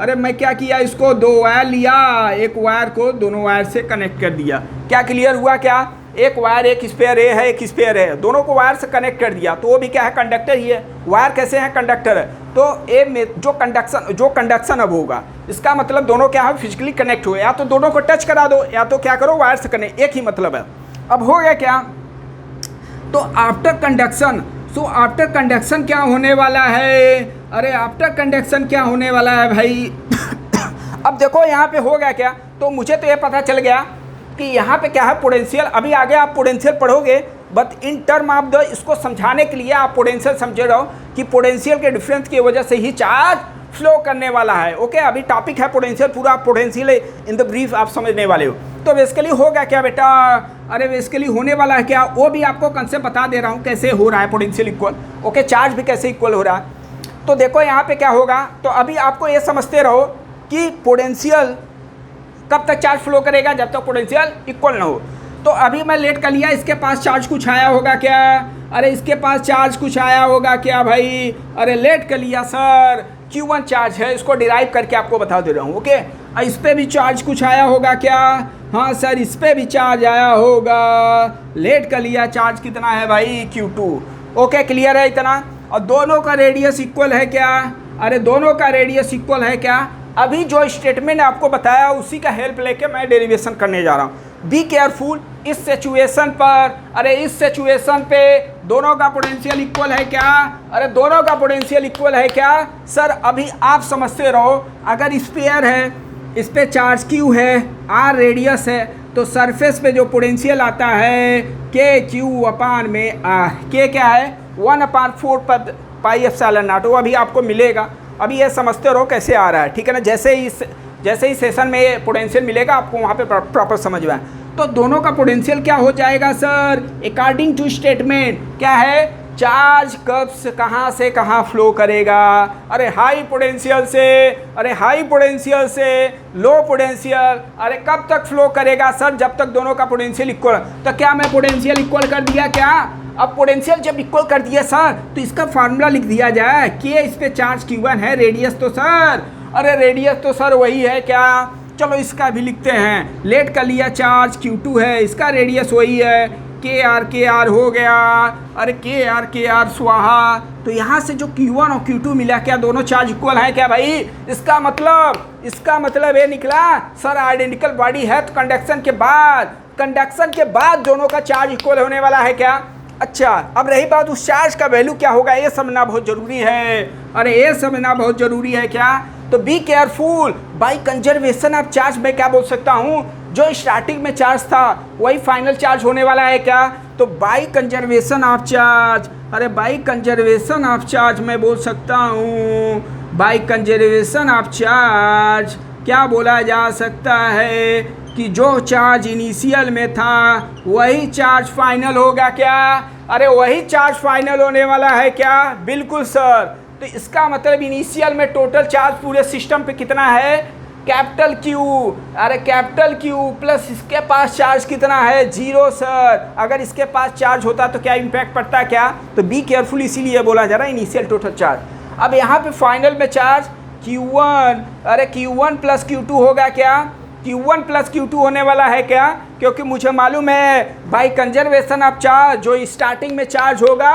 अरे मैं क्या किया? इसको दो वायर लिया, एक वायर को दोनों वायर से कनेक्ट कर दिया। क्या क्लियर हुआ क्या? एक वायर, एक स्पेयर ए है, एक स्पेयर है, दोनों को वायर से कनेक्ट कर दिया, तो वो भी क्या है? कंडक्टर ही है। वायर कैसे है? कंडक्टर है। तो ए में जो कंडक्शन अब होगा, इसका मतलब दोनों क्या है? फिजिकली कनेक्ट हुए। या तो दोनों को टच करा दो या तो क्या करो? वायर से कनेक्ट, एक ही मतलब है। अब हो गया क्या? तो after conduction, so after conduction क्या होने वाला है? अरे आफ्टर कंडक्शन क्या होने वाला है भाई? अब देखो यहाँ पे हो गया क्या? तो मुझे तो ये पता चल गया कि यहाँ पे क्या है? पोटेंशियल। अभी आगे आप पोटेंशियल पढ़ोगे, but in term of the, इसको समझाने के लिए आप पोटेंशियल समझे रहो कि पोटेंशियल के डिफरेंस की वजह से ही चार्ज फ्लो करने वाला है। ओके, अभी टॉपिक है पोटेंशियल, पूरा पोटेंशियल इन द ब्रीफ आप समझने वाले हो। तो बेसिकली होगा क्या बेटा? अरे बेसिकली होने वाला है क्या? वो भी आपको कंसेप्ट बता दे रहा हूँ कैसे हो रहा है पोटेंशियल इक्वल। ओके, चार्ज भी कैसे इक्वल हो रहा है। तो देखो यहाँ पे क्या होगा। तो अभी आपको ये समझते रहो कि पोटेंशियल कब तक चार्ज फ्लो करेगा? जब तक पोटेंशियल इक्वल ना हो। तो अभी मैं लेट कर लिया, इसके पास चार्ज कुछ आया होगा क्या? अरे इसके पास चार्ज कुछ आया होगा क्या भाई? अरे लेट कर लिया सर, Q1 चार्ज है, इसको डिराइव करके आपको बता दे रहा हूँ। ओके, इस पे भी चार्ज कुछ आया होगा क्या? हाँ सर, इस पे भी चार्ज आया होगा। लेट कर लिया, चार्ज कितना है भाई? Q2। ओके, क्लियर है इतना? और दोनों का रेडियस इक्वल है क्या? अरे दोनों का रेडियस इक्वल है क्या? अभी जो स्टेटमेंट आपको बताया उसी का हेल्प लेके मैं डेरिवेशन करने जा रहा हूँ। बी केयरफुल इस सिचुएशन पर। अरे इस सिचुएशन पे दोनों का पोटेंशियल इक्वल है क्या? अरे दोनों का पोटेंशियल इक्वल है क्या? सर अभी आप समझते रहो, अगर स्फीयर है, इस पे चार्ज क्यू है, आर रेडियस है, तो सरफेस पे जो पोटेंशियल आता है के क्यू अपान में आर। के क्या है? 1/4 पाई एप्सिलॉन नॉट, वो अभी आपको मिलेगा। अभी ये समझते रहो कैसे आ रहा है, ठीक है ना। जैसे ही सेशन में पोटेंशियल मिलेगा आपको वहाँ पे प्रॉपर समझ में आए। तो दोनों का पोटेंशियल क्या हो जाएगा सर, अकॉर्डिंग टू स्टेटमेंट क्या है, चार्ज कब से कहाँ फ्लो करेगा, अरे हाई पोटेंशियल से, अरे हाई पोटेंशियल से लो पोटेंशियल, अरे कब तक फ्लो करेगा सर, जब तक दोनों का पोटेंशियल इक्वल। तो क्या मैं पोटेंशियल इक्वल कर दिया क्या, अब पोटेंशियल जब इक्वल कर दिया सर तो इसका फार्मूला लिख दिया जाए कि इस पे चार्ज Q1 है, रेडियस तो सर, अरे रेडियस तो सर वही है क्या, चलो इसका भी लिखते हैं, लेट कर लिया चार्ज Q2 है, इसका रेडियस वही है, के आर हो गया, अरे के आर स्वाहा। तो यहाँ से जो Q1 और Q2 मिला, क्या दोनों चार्ज इक्वल है क्या भाई, इसका मतलब ये निकला सर आइडेंटिकल बॉडी है तो कंडक्शन के बाद दोनों का चार्ज इक्वल होने वाला है क्या। अच्छा, अब रही बात उस चार्ज का वैल्यू क्या होगा, ये समझना बहुत ज़रूरी है, अरे ये समझना बहुत ज़रूरी है क्या। तो be careful, by conservation of charge मैं क्या बोल सकता हूँ, जो स्टार्टिंग में चार्ज था वही फाइनल चार्ज होने वाला है क्या। तो बाय कंजर्वेशन ऑफ चार्ज, अरे बाय कंजर्वेशन ऑफ चार्ज मैं बोल सकता हूँ, बाय कंजर्वेशन ऑफ चार्ज क्या बोला जा सकता है कि जो चार्ज इनिशियल में था वही चार्ज फाइनल होगा क्या, अरे वही चार्ज फाइनल होने वाला है क्या, बिल्कुल सर। तो इसका मतलब इनिशियल में टोटल चार्ज पूरे सिस्टम पे कितना है, कैपिटल Q, अरे कैपिटल Q प्लस इसके पास चार्ज कितना है, 0 सर। अगर इसके पास चार्ज होता तो क्या इम्पैक्ट पड़ता क्या, तो बी केयरफुल इसीलिए बोला जा रहा है इनिशियल टोटल चार्ज। अब यहाँ पे फाइनल में चार्ज Q1, अरे Q1 प्लस Q2 होगा क्या, Q1 प्लस Q2 होने वाला है क्या, क्योंकि मुझे मालूम है बाय कंजर्वेशन ऑफ चार्ज जो स्टार्टिंग में चार्ज होगा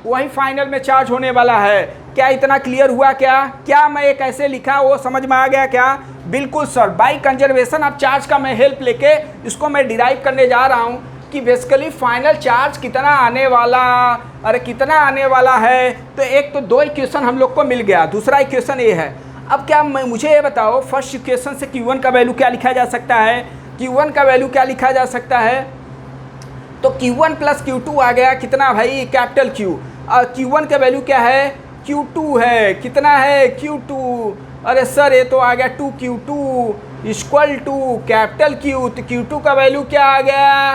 वही फाइनल में चार्ज होने वाला है। क्या इतना क्लियर हुआ क्या मैं ये कैसे लिखा वो समझ में आ गया क्या, बिल्कुल sir. By conservation of charge का मैं हेल्प लेके इसको मैं डिराइव करने जा रहा हूँ कि बेसिकली फाइनल चार्ज कितना आने वाला, अरे कितना आने वाला है। तो एक तो 2 इक्वेशन हम लोग को मिल गया, दूसरा इक्वेशन ये है। अब क्या मुझे ये बताओ फर्स्ट इक्वेशन से Q1 का वैल्यू क्या लिखा जा सकता है, Q1 का वैल्यू क्या लिखा जा सकता है, तो Q1 प्लस Q2 आ गया कितना भाई, कैपिटल Q। और Q1 का वैल्यू क्या है, Q2 है, कितना है Q2, अरे सर ये तो आ गया 2Q2 equal to capital Q। तो Q2 का वैल्यू क्या आ गया,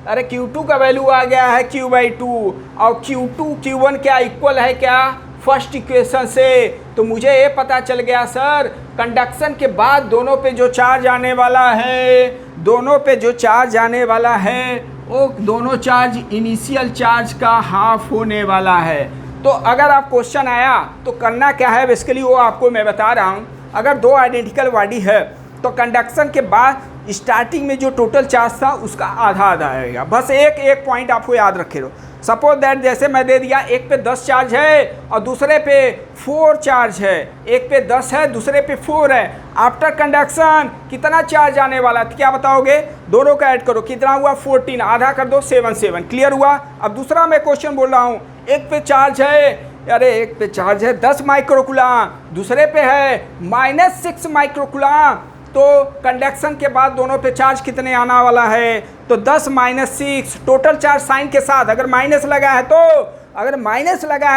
अरे Q2 का वैल्यू आ गया है Q/2 और Q2 Q1 क्या इक्वल है क्या फर्स्ट इक्वेशन से। तो मुझे ये पता चल गया सर कंडक्शन के बाद दोनों पे जो चार्ज आने वाला है, दोनों पे जो चार्ज आने वाला है वो दोनों चार्ज इनिशियल चार्ज का हाफ होने वाला है। तो अगर आप क्वेश्चन आया तो करना क्या है बेसिकली वो आपको मैं बता रहा हूँ। अगर 2 आइडेंटिकल बॉडी है तो कंडक्शन के बाद स्टार्टिंग में जो टोटल चार्ज था उसका आधा आएगा। बस एक पॉइंट आपको याद रखे रहो। सपोज दैट जैसे मैं दे दिया एक पे 10 चार्ज है और दूसरे पे 4 चार्ज है, एक पे 10 है दूसरे पे 4 है। आफ्टर कंडक्शन कितना चार्ज आने वाला है क्या बताओगे, दोनों का ऐड करो कितना हुआ 14, आधा कर दो 7 क्लियर हुआ। अब दूसरा मैं क्वेश्चन बोल रहा हूँ, एक पे चार्ज है, अरे एक पे चार्ज है 10 माइक्रोकूलम, दूसरे पे है -6 माइक्रोकूलम। तो कंडक्शन के बाद दोनों पे चार्ज कितने आना वाला है, तो 10 - 6 टोटल चार्ज साइन के साथ। अगर माइनस लगा है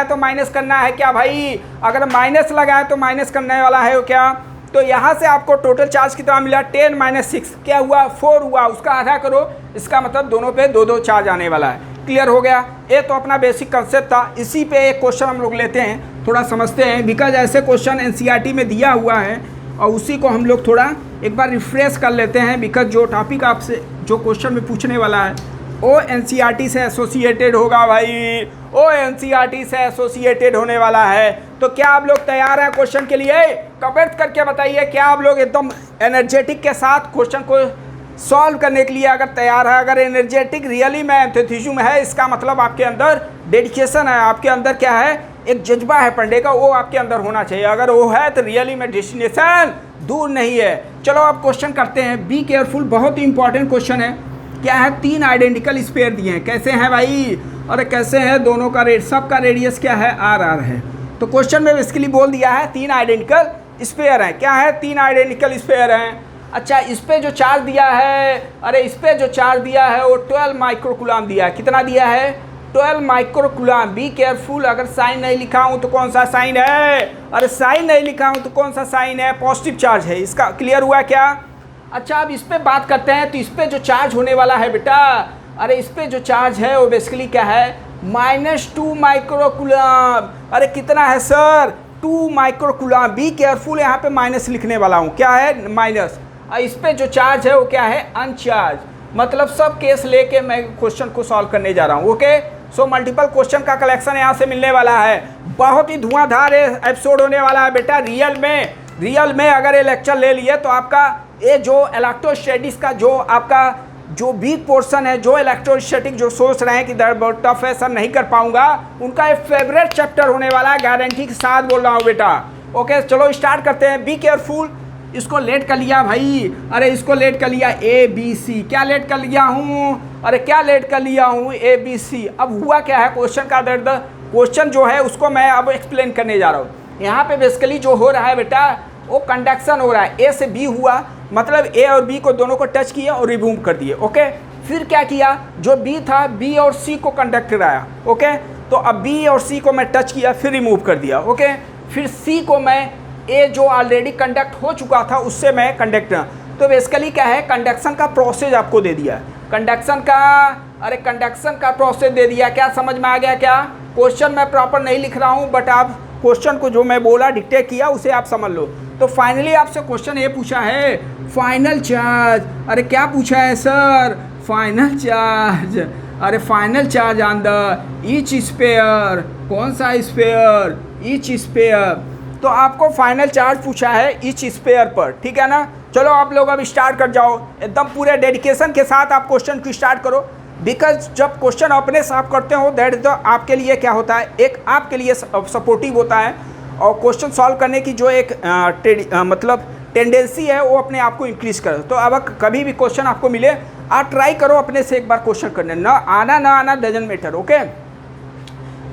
तो माइनस करना है क्या भाई, अगर माइनस लगा है तो माइनस करने वाला है क्या। तो यहाँ से आपको टोटल चार्ज कितना मिला 10 - 6 क्या हुआ 4 हुआ, उसका आधा करो, इसका मतलब दोनों पे 2 चार्ज आने वाला है। क्लियर हो गया। ये तो अपना बेसिक कंसेप्ट था। इसी पे एक क्वेश्चन हम लोग लेते हैं, थोड़ा समझते हैं, बिकॉज ऐसे क्वेश्चन एनसीईआरटी में दिया हुआ है और उसी को हम लोग थोड़ा एक बार रिफ्रेश कर लेते हैं। बिकॉज जो टॉपिक आपसे जो क्वेश्चन में पूछने वाला है वो एनसीईआरटी से एसोसिएटेड होगा भाई, वो एनसीईआरटी से एसोसिएटेड होने वाला है। तो क्या आप लोग तैयार हैं क्वेश्चन के लिए, कमेंट करके बताइए क्या आप लोग एकदम एनर्जेटिक के साथ क्वेश्चन को सॉल्व करने के लिए अगर तैयार है। अगर एनर्जेटिक रियली में एंथुसियाज्म है इसका मतलब आपके अंदर डेडिकेशन है, आपके अंदर क्या है एक जज्बा है पढ़ने का, वो आपके अंदर होना चाहिए। अगर वो है तो रियली में डेस्टिनेशन दूर नहीं है। चलो अब क्वेश्चन करते हैं, बी केयरफुल, बहुत ही इंपॉर्टेंट क्वेश्चन है। क्या है 3 आइडेंटिकल स्पेयर दिए हैं, कैसे हैं भाई, और कैसे हैं दोनों का रेट, सबका रेडियस क्या है आर है। तो क्वेश्चन में बेसिकली बोल दिया है 3 आइडेंटिकल स्पेयर हैं। क्या है 3 आइडेंटिकल स्पेयर हैं। अच्छा इस पे जो चार्ज दिया है, अरे इस पे जो चार्ज दिया है वो 12 माइक्रोकूलम दिया है। कितना दिया है 12 माइक्रोकुलाम। बी केयरफुल, अगर साइन नहीं लिखा हूं तो कौन सा साइन है? अरे साइन नहीं लिखा हूं तो कौन सा साइन है? पॉजिटिव चार्ज है। इसका क्लियर हुआ क्या? अच्छा, अब इस पे बात करते हैं। तो इस पे जो चार्ज होने वाला है बेटा, अरे इस पे जो चार्ज है वो बेसिकली क्या है? -2 माइक्रोकुलाम। अरे कितना है सर? 2 माइक्रोकुलाम। बी केयरफुल, यहाँ पे माइनस लिखने वाला हूँ। क्या है? माइनस। इस पे जो चार्ज है वो क्या है? अनचार्ज। मतलब सब केस लेके मैं क्वेश्चन को सॉल्व करने जा रहा हूँ। ओके, सो मल्टीपल क्वेश्चन का कलेक्शन यहाँ से मिलने वाला है। बहुत ही धुआंधार एपिसोड होने वाला है बेटा। रियल में अगर ये लेक्चर ले लिए तो आपका ये जो इलेक्ट्रोस्टैटिक्स का जो आपका जो वीक पोर्शन है, जो इलेक्ट्रोस्टैटिक जो सोच रहे हैं कि दर बहुत टफ है सर नहीं कर पाऊंगा, उनका एक फेवरेट चैप्टर होने वाला है, गारंटी के साथ बोल रहा हूँ बेटा। ओके, चलो स्टार्ट करते हैं। Be careful. इसको लेट कर लिया भाई, अरे इसको लेट कर लिया ABC। क्या लेट कर लिया हूँ? अरे क्या लेट कर लिया हूँ? ABC। अब हुआ क्या है? क्वेश्चन का दर्द, क्वेश्चन जो है उसको मैं अब एक्सप्लेन करने जा रहा हूँ। यहाँ पे बेसिकली जो हो रहा है बेटा, वो कंडक्शन हो रहा है। A से B हुआ, मतलब A और B को दोनों को टच किया और रिमूव कर दिए। ओके, फिर क्या किया? जो B था, B और C को कंडक्ट कराया। ओके, तो अब B और C को मैं टच किया, फिर रिमूव कर दिया। ओके, फिर C को मैं A जो ऑलरेडी कंडक्ट हो चुका था उससे मैं कंडक्ट। तो बेसिकली क्या है? कंडक्शन का प्रोसेस आपको दे दिया। कंडक्शन का प्रोसेस दे दिया। क्या समझ में आ गया क्या? क्वेश्चन मैं प्रॉपर नहीं लिख रहा हूँ, बट आप क्वेश्चन को जो मैं बोला डिक्टेट किया उसे आप समझ लो। तो फाइनली आपसे क्वेश्चन ये पूछा है, फाइनल चार्ज। अरे क्या पूछा है सर? Final charge. अरे final charge on the each sphere. कौन सा स्फीयर? Each sphere. तो आपको फाइनल चार्ज पूछा है ईच स्फीयर पर, ठीक है ना? चलो आप लोग अब स्टार्ट कर जाओ, एकदम पूरे डेडिकेशन के साथ आप क्वेश्चन को स्टार्ट करो। बिकॉज जब क्वेश्चन अपने से आप करते हो, दैट इज द आपके लिए क्या होता है? एक आपके लिए सपोर्टिव होता है, और क्वेश्चन सॉल्व करने की जो एक मतलब टेंडेंसी है वो अपने आप को इंक्रीज करो। तो अब कभी भी क्वेश्चन आपको मिले, आप ट्राई करो अपने से एक बार क्वेश्चन करने। ना आना डजंट मैटर। ओके,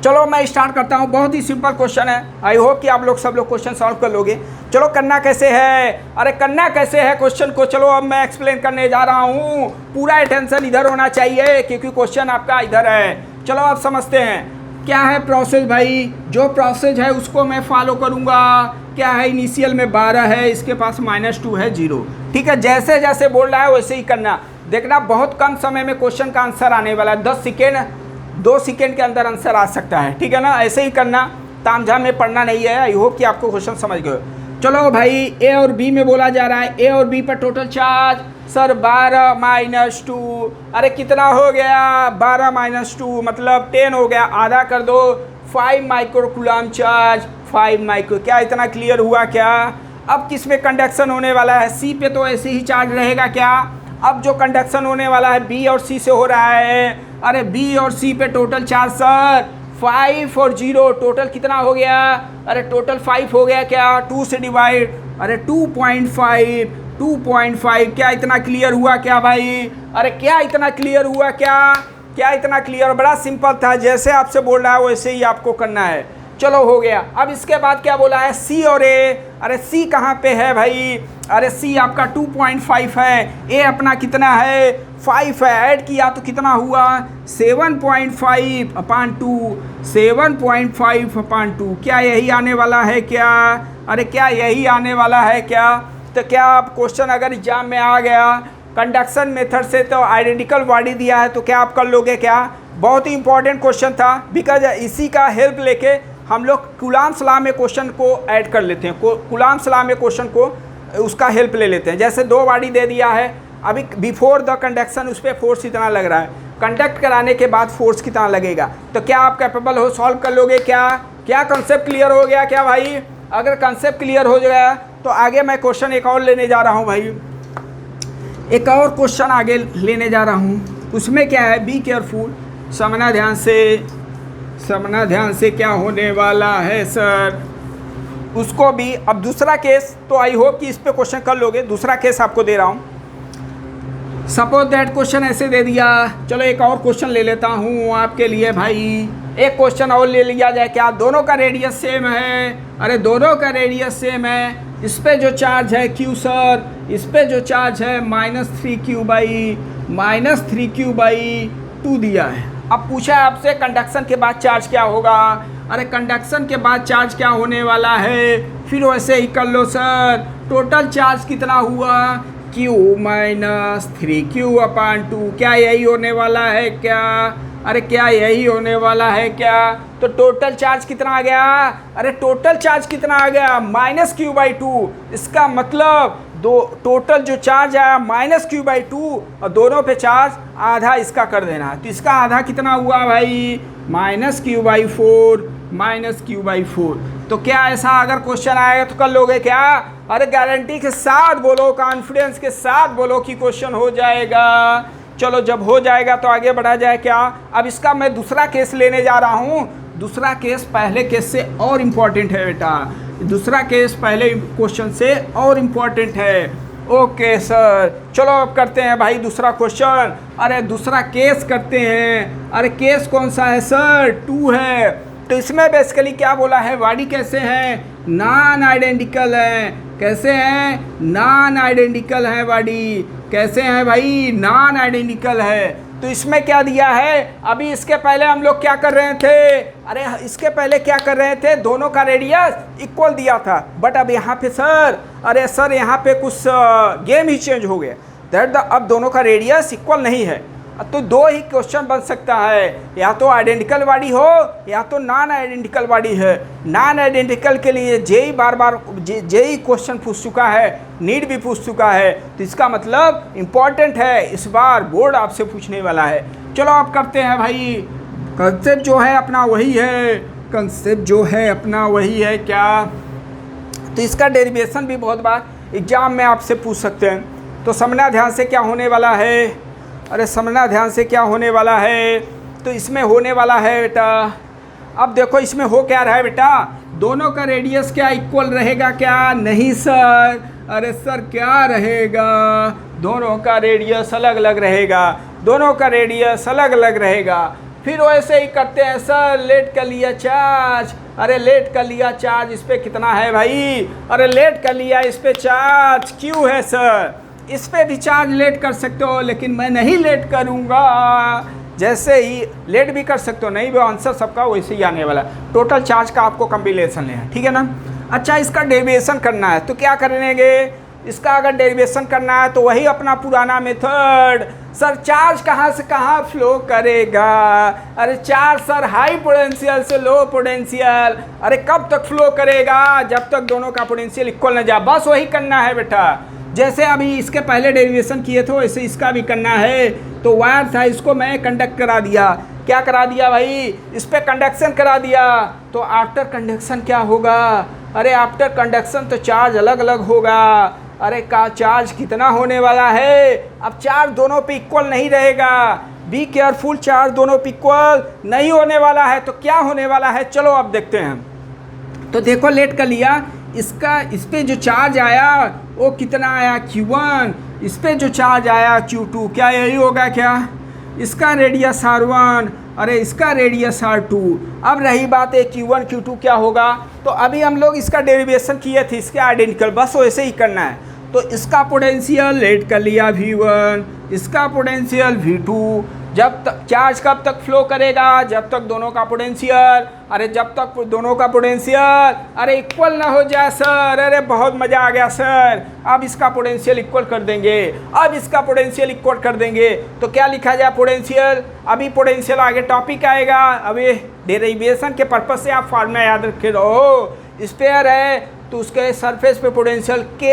चलो मैं स्टार्ट करता हूँ। बहुत ही सिंपल क्वेश्चन है। आई होप कि आप लोग सब लोग क्वेश्चन सॉल्व कर लोगे। चलो करना कैसे है? अरे करना कैसे है क्वेश्चन को, चलो अब मैं एक्सप्लेन करने जा रहा हूँ। पूरा अटेंशन इधर होना चाहिए क्योंकि क्वेश्चन आपका इधर है। चलो आप समझते हैं क्या है प्रोसेस भाई। जो प्रोसेस है उसको मैं फॉलो करूँगा। क्या है? इनिशियल में 12 है, इसके पास -2 है, 0। ठीक है, जैसे जैसे बोल रहा है वैसे ही करना। देखना बहुत कम समय में क्वेश्चन का आंसर आने वाला है। 10 सेकेंड 2 सेकेंड के अंदर आंसर आ सकता है। ठीक है ना? ऐसे ही करना, तामझाम में पढ़ना नहीं है। आई होप कि आपको क्वेश्चन समझ गए। चलो भाई, A और B में बोला जा रहा है। A और B पर टोटल चार्ज सर 12 - 2। अरे कितना हो गया? 12 - 2 मतलब 10 हो गया। आधा कर दो, 5 माइक्रोकुलाम चार्ज। 5 माइक्रो। क्या इतना क्लियर हुआ क्या? अब किस में कंडक्शन होने वाला है? C पे तो ऐसे ही चार्ज रहेगा क्या? अब जो कंडक्शन होने वाला है B और C से हो रहा है। अरे B और C पे टोटल चार्ज सर 5 और 0, टोटल कितना हो गया? अरे टोटल 5 हो गया क्या? 2 से डिवाइड, अरे 2.5। क्या इतना क्लियर हुआ क्या भाई? अरे क्या इतना क्लियर हुआ क्या? क्या इतना क्लियर? बड़ा सिंपल था, जैसे आपसे बोल रहा है वैसे ही आपको करना है। चलो हो गया। अब इसके बाद क्या बोला है? C और A। अरे C कहाँ पे है भाई? अरे C आपका 2.5 है, A अपना कितना है? 5 है। ऐड किया तो कितना हुआ? 7.5/2। 7.5/2। क्या यही आने वाला है क्या? अरे क्या यही आने वाला है क्या? तो क्या आप क्वेश्चन अगर एग्जाम में आ गया कंडक्शन मेथड से तो आइडेंटिकल बॉडी दिया है तो क्या आप कर लोगे क्या? बहुत ही इंपॉर्टेंट क्वेश्चन था, बिकॉज इसी का हेल्प लेके हम लोग कूलाम्स लॉ में क्वेश्चन को ऐड कर लेते हैं। कूलाम्स लॉ में क्वेश्चन को उसका हेल्प ले लेते हैं। जैसे 2 बॉडी दे दिया है, अभी बिफोर द कंडक्शन उस पर फोर्स इतना लग रहा है, कंडक्ट कराने के बाद फोर्स कितना लगेगा, तो क्या आप कैपेबल हो? सॉल्व कर लोगे क्या? क्या कंसेप्ट क्लियर हो गया क्या भाई? अगर कंसेप्ट क्लियर हो गया तो आगे मैं क्वेश्चन एक और लेने जा रहा हूँ भाई। एक और क्वेश्चन आगे लेने जा रहा हूँ। उसमें क्या है? बी केयरफुल, समझना ध्यान से क्या होने वाला है सर। उसको भी अब दूसरा केस, तो आई होप कि इस पे क्वेश्चन कर लोगे। दूसरा केस आपको दे रहा हूँ। सपोज दैट क्वेश्चन ऐसे दे दिया। चलो एक और क्वेश्चन ले लेता हूँ आपके लिए भाई। एक क्वेश्चन और ले लिया जाए क्या? दोनों का रेडियस सेम है। अरे दोनों का रेडियस सेम है। इस पे जो चार्ज है Q सर, इस पे जो चार्ज है -3Q/2 दिया है। अब पूछा है आपसे कंडक्शन के बाद चार्ज क्या होगा। अरे कंडक्शन के बाद चार्ज क्या होने वाला है, फिर वैसे ही कर लो सर। टोटल चार्ज कितना हुआ, Q माइनस 3Q/2। क्या यही होने वाला है क्या, अरे क्या यही होने वाला है क्या। तो टोटल चार्ज कितना आ गया, अरे टोटल चार्ज कितना आ गया -Q/2। इसका मतलब दो टोटल जो चार्ज आया -Q/2 और दोनों पे चार्ज आधा इसका कर देना। तो इसका आधा कितना हुआ भाई, -Q/4। तो क्या ऐसा अगर क्वेश्चन आएगा तो कर लोगे क्या, अरे गारंटी के साथ बोलो, कॉन्फिडेंस के साथ बोलो कि क्वेश्चन हो जाएगा। चलो जब हो जाएगा तो आगे बढ़ा जाए क्या। अब इसका मैं दूसरा केस लेने जा रहा हूँ। दूसरा केस पहले केस से और इम्पॉर्टेंट है बेटा, दूसरा केस पहले क्वेश्चन से और इम्पॉर्टेंट है। ओके सर, चलो अब करते हैं भाई दूसरा क्वेश्चन। अरे दूसरा केस करते हैं। अरे केस कौन सा है सर, 2 है। तो इसमें बेसिकली क्या बोला है, बॉडी कैसे हैं, नॉन आइडेंटिकल है। कैसे हैं, नॉन आइडेंटिकल है बॉडी। कैसे हैं भाई, नॉन आइडेंटिकल है। तो इसमें क्या दिया है, अभी इसके पहले हम लोग क्या कर रहे थे, अरे इसके पहले क्या कर रहे थे, दोनों का रेडियस इक्वल दिया था। बट अब यहाँ पे सर, अरे सर यहाँ पे कुछ गेम ही चेंज हो गया। दैट अब दोनों का रेडियस इक्वल नहीं है। तो दो ही क्वेश्चन बन सकता है, या तो आइडेंटिकल बॉडी हो या तो नॉन आइडेंटिकल बॉडी है। नॉन आइडेंटिकल के लिए जेई बार जेई क्वेश्चन पूछ चुका है, नीट भी पूछ चुका है। तो इसका मतलब इम्पॉर्टेंट है, इस बार बोर्ड आपसे पूछने वाला है। चलो आप करते हैं भाई। कंसेप्ट जो है अपना वही है, कंसेप्ट जो है अपना वही है क्या। तो इसका डेरिवेशन भी बहुत बार एग्जाम में आपसे पूछ सकते हैं। तो समझना ध्यान से क्या होने वाला है, अरे समझना ध्यान से क्या होने वाला है। तो इसमें होने वाला है बेटा, अब देखो इसमें हो क्या रहा है बेटा, दोनों का रेडियस क्या इक्वल रहेगा क्या, नहीं सर। अरे सर क्या रहेगा, दोनों का रेडियस अलग अलग रहेगा, दोनों का रेडियस अलग अलग रहेगा। फिर वैसे ही करते हैं सर, लेट कर लिया चार्ज। अरे लेट कर लिया चार्ज, इस पर कितना है भाई, अरे लेट कर लिया इस पर चार्ज Q है सर। इस पे भी चार्ज लेट कर सकते हो, लेकिन मैं नहीं लेट करूँगा। जैसे ही लेट भी कर सकते हो, नहीं भी आंसर सबका वैसे ही आने वाला। टोटल चार्ज का आपको कम्बिनेशन लेना है, ठीक है ना। अच्छा इसका डेरिवेशन करना है तो क्या करेंगे, इसका अगर डेरिवेशन करना है तो वही अपना पुराना मेथड। सर चार्ज कहाँ से कहाँ फ्लो करेगा, अरे चार्ज सर हाई पोटेंशियल से लो पोटेंशियल। अरे कब तक फ्लो करेगा, जब तक दोनों का पोटेंशियल इक्वल न जाए, बस वही करना है बेटा। जैसे अभी इसके पहले डेरिवेशन किए थे वैसे इसका भी करना है। तो वायर था, इसको मैं कंडक्ट करा दिया। क्या करा दिया भाई, इस पर कंडक्शन करा दिया। तो आफ्टर कंडक्शन क्या होगा, अरे आफ्टर कंडक्शन तो चार्ज अलग अलग होगा। अरे का चार्ज कितना होने वाला है, अब चार्ज दोनों पे इक्वल नहीं रहेगा। बी केयरफुल, चार्ज दोनों पे इक्वल नहीं होने वाला है। तो क्या होने वाला है, चलो अब देखते हैं। तो देखो लेट कर लिया, इसका इस पे जो चार्ज आया वो कितना आया Q1, इस पे जो चार्ज आया Q2। क्या यही होगा क्या, इसका रेडियस R1, अरे इसका रेडियस R2। अब रही बात है Q1 Q2 क्या होगा। तो अभी हम लोग इसका डेरिवेशन किए थे, इसके आइडेंटिकल, बस वैसे ही करना है। तो इसका पोटेंशियल लेट कर लिया V1, इसका पोटेंशियल V2। जब तक चार्ज कब तक फ्लो करेगा, जब तक दोनों का पोटेंशियल, अरे जब तक दोनों का पोटेंशियल अरे इक्वल ना हो जाए सर। अरे बहुत मज़ा आ गया सर। अब इसका पोटेंशियल इक्वल कर देंगे, अब इसका पोटेंशियल इक्वल कर देंगे। तो क्या लिखा जाए पोटेंशियल, अभी पोटेंशियल आगे टॉपिक आएगा। अभी डेरिवेशन के पर्पज से आप फार्मूला याद रखे रहो। स्फीयर है तो उसके सरफेस पे पोटेंशियल K,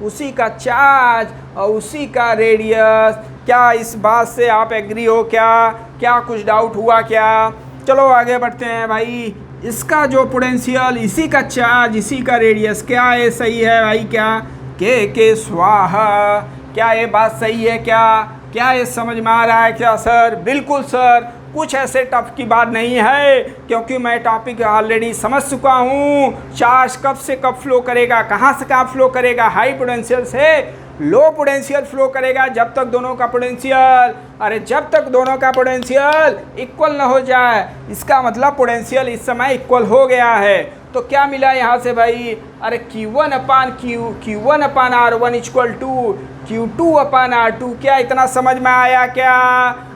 उसी का चार्ज और उसी का रेडियस। क्या इस बात से आप एग्री हो क्या, क्या कुछ डाउट हुआ क्या। चलो आगे बढ़ते हैं भाई। इसका जो पोटेंशियल, इसी का चार्ज, इसी का रेडियस, क्या ये सही है भाई, क्या K स्वाहा। क्या ये बात सही है क्या ये समझ में आ रहा है क्या सर। बिल्कुल सर, कुछ ऐसे टफ की बात नहीं है, क्योंकि मैं टॉपिक ऑलरेडी समझ चुका हूँ। चार्ज कब से कब फ्लो करेगा, कहाँ से कहाँ फ्लो करेगा, हाई पोटेंशियल से लो पोटेंशियल फ्लो करेगा, जब तक दोनों का पोटेंशियल, अरे जब तक दोनों का पोटेंशियल इक्वल ना हो जाए। इसका मतलब पोटेंशियल इस समय इक्वल हो गया है। तो क्या मिला यहाँ से भाई, अरे Q1/R1 इक्वल टू Q2/R2। क्या इतना समझ में आया क्या,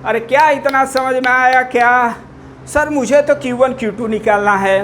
अरे क्या इतना समझ में आया क्या? सर मुझे तो Q1 Q2 निकालना है।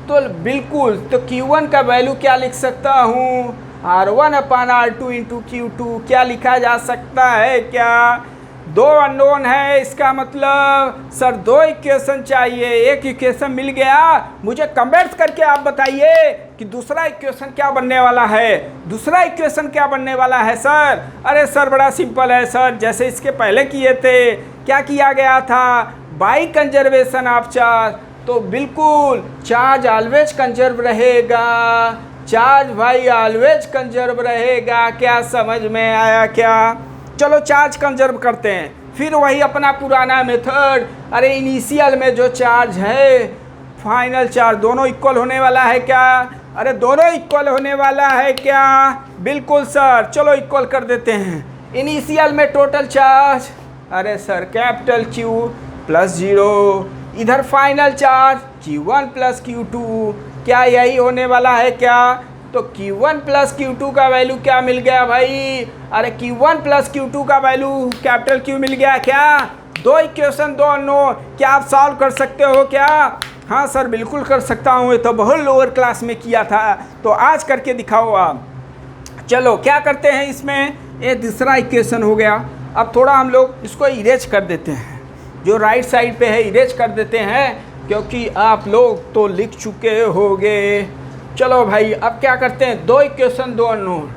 तो बिल्कुल, तो Q1 का वैल्यू क्या लिख सकता हूँ? R1/R2 into Q2। क्या लिखा जा सकता है क्या? दो अननोन है, इसका मतलब सर दो इक्वेशन चाहिए। एक इक्वेशन मिल गया, मुझे कमेंट्स करके आप बताइए कि दूसरा इक्वेशन क्या बनने वाला है। दूसरा इक्वेशन क्या बनने वाला है सर? अरे सर बड़ा सिंपल है सर, जैसे इसके पहले किए थे। क्या किया गया था? By conservation of charge. तो बिल्कुल चार्ज ऑलवेज कंजर्व रहेगा, चार्ज भाई ऑलवेज कंजर्व रहेगा। क्या समझ में आया क्या? चलो चार्ज कंजर्व करते हैं, फिर वही अपना पुराना मेथड। अरे इनिशियल में जो चार्ज है, फाइनल चार्ज, दोनों इक्वल होने वाला है क्या? अरे दोनों इक्वल होने वाला है क्या? बिल्कुल सर, चलो इक्वल कर देते हैं। इनिशियल में टोटल चार्ज, अरे सर कैपिटल Q प्लस 0, इधर final charge Q1 plus Q2। क्या यही होने वाला है क्या? तो Q1 प्लस Q2 का वैल्यू क्या मिल गया भाई? अरे Q1 प्लस Q2 का वैल्यू कैपिटल Q मिल गया क्या? दो इक्वेशन दो अननोन, क्या आप सॉल्व कर सकते हो क्या? हाँ सर बिल्कुल कर सकता हूँ, ये तो बहुत लोअर क्लास में किया था, तो आज करके दिखाओ आप। चलो क्या करते हैं इसमें, ये दूसरा इक्वेशन हो गया। अब थोड़ा हम लोग इसको इरेज कर देते हैं, जो राइट साइड पे है इरेज कर देते हैं, क्योंकि आप लोग तो लिख चुके होंगे। चलो भाई अब क्या करते हैं, दो इक्वेशन दो अननोन।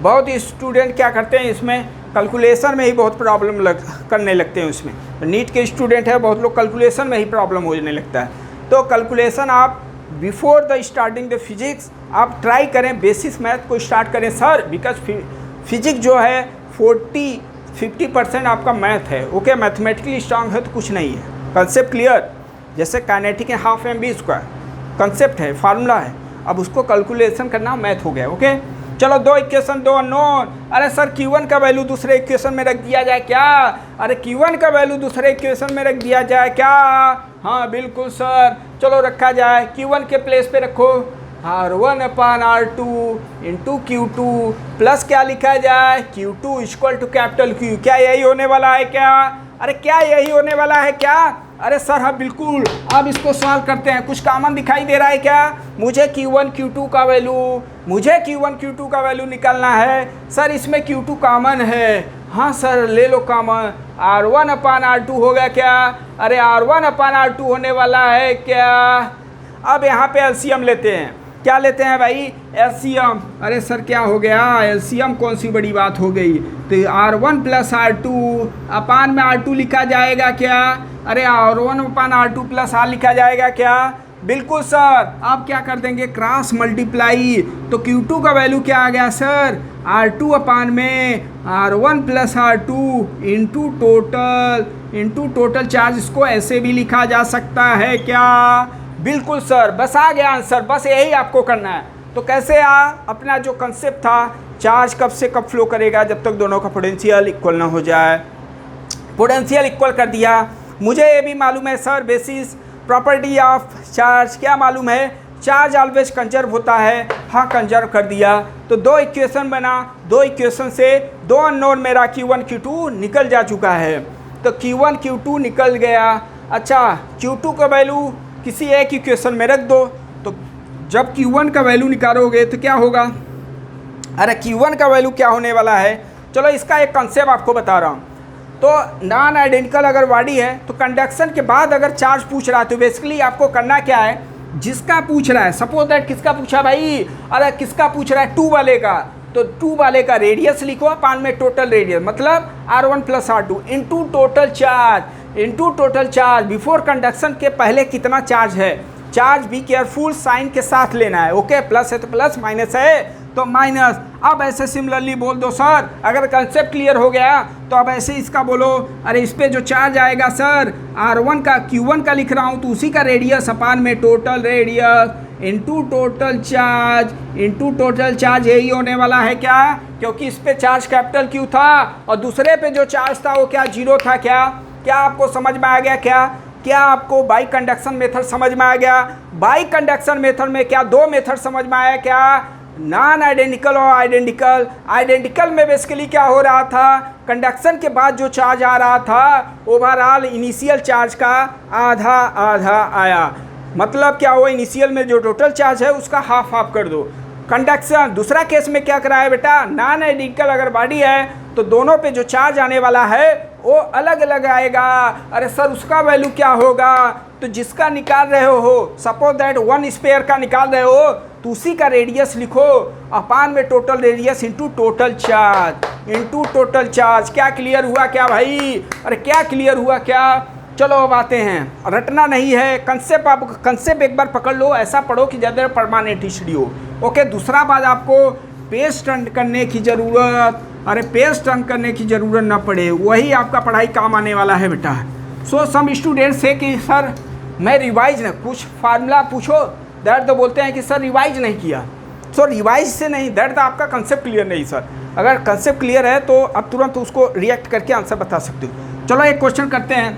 बहुत ही स्टूडेंट क्या करते हैं इसमें कैलकुलेशन में ही बहुत प्रॉब्लम करने लगते हैं। उसमें नीट के स्टूडेंट है, बहुत लोग कैलकुलेशन में ही प्रॉब्लम होने लगता है। तो कैलकुलेशन आप before the starting the physics आप ट्राई करें, बेसिस मैथ को स्टार्ट करें सर, बिकॉज फिजिक्स जो है 50% आपका मैथ है। ओके, मैथमेटिकली स्ट्रांग है तो कुछ नहीं है। कंसेप्ट क्लियर, जैसे काइनेटिक है हाफ mv², कंसेप्ट है, फार्मूला है, अब उसको कैलकुलेशन करना मैथ हो गया। ओके चलो दो इक्वेशन दो अननोन। अरे सर Q1 का वैल्यू दूसरे इक्वेशन में रख दिया जाए क्या? अरे Q1 का वैल्यू दूसरे इक्वेशन में रख दिया जाए क्या? हाँ बिल्कुल सर, चलो रखा जाए। Q1 के प्लेस पे रखो R1/R2 इंटू Q2 प्लस क्या लिखा जाए? Q2 equal to capital Q। क्या यही होने वाला है क्या? अरे क्या यही होने वाला है क्या? अरे सर हाँ बिल्कुल। अब इसको सॉल्व करते हैं, कुछ कॉमन दिखाई दे रहा है क्या? मुझे Q1 Q2 का वैल्यू निकालना है। सर इसमें Q2 कॉमन है। हाँ सर ले लो कॉमन, R1/R2 हो गया क्या? अरे R1/R2 होने वाला है क्या? अब यहाँ पे एलसीएम लेते हैं। क्या लेते हैं भाई? एलसीएम। अरे सर क्या हो गया, एलसीएम कौन सी बड़ी बात हो गई? तो R1 प्लस R2 अपान में R2 लिखा जाएगा क्या? अरे R1/R2 प्लस R लिखा जाएगा क्या? बिल्कुल सर। आप क्या कर देंगे, क्रॉस मल्टीप्लाई। तो Q2 का वैल्यू क्या आ गया सर? R2 अपान में R1 plus R2 into total charge. इसको ऐसे भी लिखा जा सकता है क्या? बिल्कुल सर, बस आ गया आंसर, बस यही आपको करना है। तो कैसे अपना जो कंसेप्ट था, चार्ज कब से कब फ्लो करेगा, जब तक दोनों का पोटेंशियल इक्वल ना हो जाए। पोटेंशियल इक्वल कर दिया। मुझे ये भी मालूम है sir, basis property of charge क्या मालूम है? चार्ज ऑलवेज कंजर्व होता है। हाँ कंजर्व कर दिया। तो दो इक्वेशन बना, दो इक्वेशन से दो अननोन मेरा Q1 Q2 निकल जा चुका है। तो Q1 Q2 निकल गया। अच्छा Q2 का वैल्यू किसी एक इक्वेशन में रख दो। तो जब Q1 का वैल्यू निकालोगे तो क्या होगा? अरे Q1 का वैल्यू क्या होने वाला है? चलो इसका एक कंसेप्ट आपको बता रहा हूँ। तो नॉन आइडेंटिकल अगर बॉडी है तो कंडक्शन के बाद अगर चार्ज पूछ रहा है तो बेसिकली आपको करना क्या है, जिसका पूछ रहा है, सपोज दैट किसका पूछा भाई? अरे किसका पूछ रहा है? 2 वाले का। तो 2 वाले का रेडियस लिखो, अपान में टोटल रेडियस, मतलब R1 plus R2 into total charge before conduction के पहले कितना चार्ज है। चार्ज भी केयरफुल साइन के साथ लेना है। ओके, प्लस है तो प्लस, माइनस है तो माइनस। अब ऐसे सिमिलरली बोल दो सर, अगर कंसेप्ट क्लियर हो गया तो अब ऐसे इसका बोलो। अरे इस पे जो चार्ज आएगा सर, R1 का Q1 का लिख रहा हूँ तो उसी का रेडियस अपान में total radius into total charge यही होने वाला है क्या? क्योंकि इस पे चार्ज कैपिटल Q था और दूसरे पे जो चार्ज था वो क्या 0 था क्या? क्या आपको समझ में आ गया क्या? क्या आपको बाई कंडक्शन मेथड समझ में आ गया? बाई कंडक्शन मेथड में क्या दो मेथड समझ में आया क्या? नॉन आइडेंटिकल और आइडेंटिकल। आइडेंटिकल में बेसिकली क्या हो रहा था, कंडक्शन के बाद जो चार्ज आ रहा था ओवरऑल इनिशियल चार्ज का आधा आधा आया। मतलब क्या हुआ, इनिशियल में जो टोटल चार्ज है उसका हाफ हाफ कर दो। कंडक्शन दूसरा केस में क्या करा है बेटा, नॉन आइडेंटिकल अगर बॉडी है तो दोनों पे जो चार्ज आने वाला है वो अलग अलग आएगा। अरे सर उसका वैल्यू क्या होगा, तो जिसका निकाल रहे हो, सपोज दैट 1 स्पेयर का निकाल रहे हो तो उसी का रेडियस लिखो अपान में total radius into total charge. क्या क्लियर हुआ क्या भाई, अरे क्या क्लियर हुआ क्या। चलो अब आते हैं, रटना नहीं है कंसेप्ट, आप कंसेप्ट एक बार पकड़ लो, ऐसा पढ़ो कि ज़्यादा परमानेंट हिस्ट्री हो। ओके, दूसरा बात आपको पेज टर्न करने की ज़रूरत, अरे पेज टर्न करने की ज़रूरत ना पड़े, वही आपका पढ़ाई काम आने वाला है बेटा। सो सम स्टूडेंट से कि सर मैं रिवाइज न, कुछ फार्मूला पूछो दैट तो बोलते हैं कि सर रिवाइज नहीं किया। सो रिवाइज से नहीं, दैट तो आपका कंसेप्ट क्लियर नहीं सर। अगर कंसेप्ट क्लियर है तो आप तुरंत उसको रिएक्ट करके आंसर बता सकते हो। चलो एक क्वेश्चन करते हैं,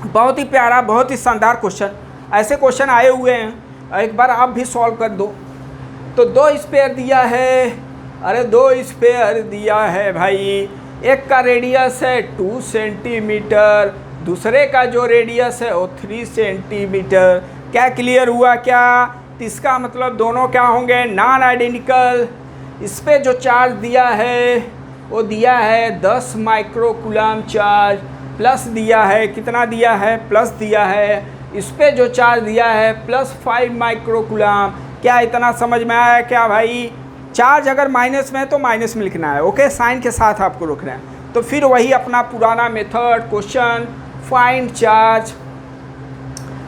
बहुत ही प्यारा, बहुत ही शानदार क्वेश्चन। ऐसे क्वेश्चन आए हुए हैं, एक बार आप भी सॉल्व कर दो। तो 2 स्पेयर दिया है, अरे 2 स्पेयर दिया है भाई, एक का रेडियस है 2 सेंटीमीटर, दूसरे का जो रेडियस है वो 3 सेंटीमीटर। क्या क्लियर हुआ क्या, तो इसका मतलब दोनों क्या होंगे, नॉन आइडेंटिकल। इस पे जो चार्ज दिया है वो दिया है 10 माइक्रोकूलम चार्ज, प्लस दिया है, कितना दिया है, प्लस दिया है। इस पे जो चार्ज दिया है प्लस 5 माइक्रोकूलम। क्या इतना समझ में आया क्या भाई, चार्ज अगर माइनस में है तो माइनस में लिखना है, ओके, साइन के साथ आपको रोकना है। तो फिर वही अपना पुराना मेथड, क्वेश्चन फाइंड चार्ज।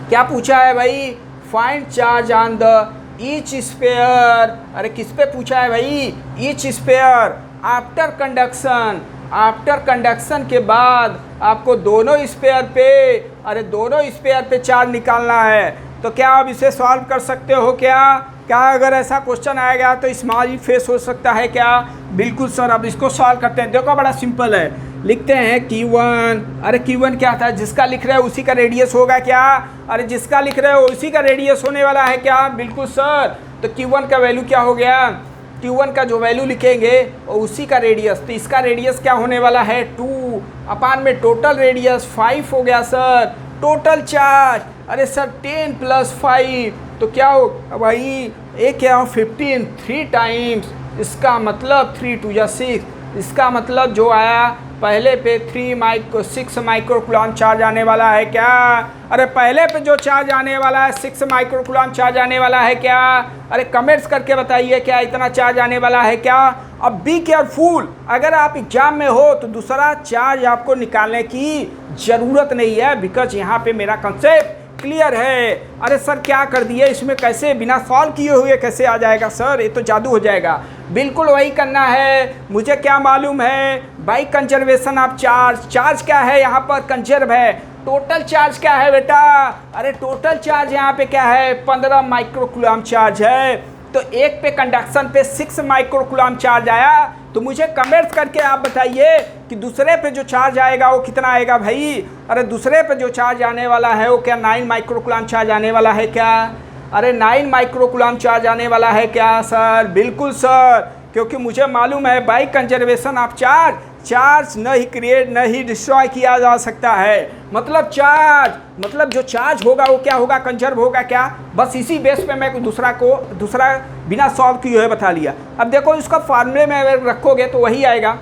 क्या पूछा है भाई, find charge on the each sphere. अरे किस पे पूछा है भाई, each sphere after conduction. After conduction के बाद आपको दोनों स्पेयर पे, अरे दोनों स्पेयर पे चार्ज निकालना है। तो क्या आप इसे सॉल्व कर सकते हो क्या अगर ऐसा क्वेश्चन आएगा तो स्मॉल फेस हो सकता है क्या, बिल्कुल सर। अब इसको सॉल्व करते हैं, देखो बड़ा सिंपल है, लिखते हैं Q1। अरे Q1 क्या था, जिसका लिख रहे हो उसी का रेडियस होगा क्या, अरे जिसका लिख रहे हो उसी का रेडियस होने वाला है क्या, बिल्कुल सर। तो Q1 का वैल्यू क्या हो गया, Q1 का जो वैल्यू लिखेंगे और उसी का रेडियस, तो इसका रेडियस क्या होने वाला है 2 अपान में टोटल रेडियस 5 हो गया सर। टोटल चार्ज, अरे सर 10 + 5 तो क्या हो भाई, एक क्या हो 15, 3 टाइम्स, इसका मतलब 3 × 2 = 6। इसका मतलब जो आया पहले पे 6 माइक्रोकूलम चार्ज आने वाला है क्या, अरे पहले पे जो चार्ज आने वाला है 6 माइक्रोकूलम चार्ज आने वाला है क्या, अरे कमेंट्स करके बताइए क्या इतना चार्ज आने वाला है क्या। अब बी केयरफुल, अगर आप एग्जाम में हो तो दूसरा चार्ज आपको निकालने की ज़रूरत नहीं है, बिकॉज यहाँ पे मेरा कंसेप्ट क्लियर है। अरे सर क्या कर दिए इसमें, कैसे बिना सॉल्व किए हुए कैसे आ जाएगा सर, ये तो जादू हो जाएगा। बिल्कुल वही करना है, मुझे क्या मालूम है by conservation of charge. Charge क्या है यहाँ पर, कंजर्व है। टोटल चार्ज क्या है बेटा, अरे टोटल चार्ज यहाँ पे क्या है 15 माइक्रोकूलम चार्ज है। तो एक पे कंडक्शन पे 6 माइक्रोकूलम चार्ज आया, तो मुझे कमेंट्स करके आप बताइए कि दूसरे पे जो चार्ज आएगा वो कितना आएगा भाई। अरे दूसरे पे जो चार्ज आने वाला है वो क्या 9 माइक्रोकूलम चार्ज आने वाला है क्या, अरे 9 माइक्रोकूलम चार्ज आने वाला है क्या सर, बिल्कुल सर, क्योंकि मुझे मालूम है बाई कंजर्वेशन ऑफ चार्ज न ही क्रिएट न ही डिस्ट्रॉय किया जा सकता है। मतलब चार्ज, मतलब जो चार्ज होगा वो क्या होगा, कंजर्व होगा क्या। बस इसी बेस पे मैं दूसरा बिना सॉल्व किए हुए बता लिया। अब देखो इसका फार्मूले में अगर रखोगे तो वही आएगा।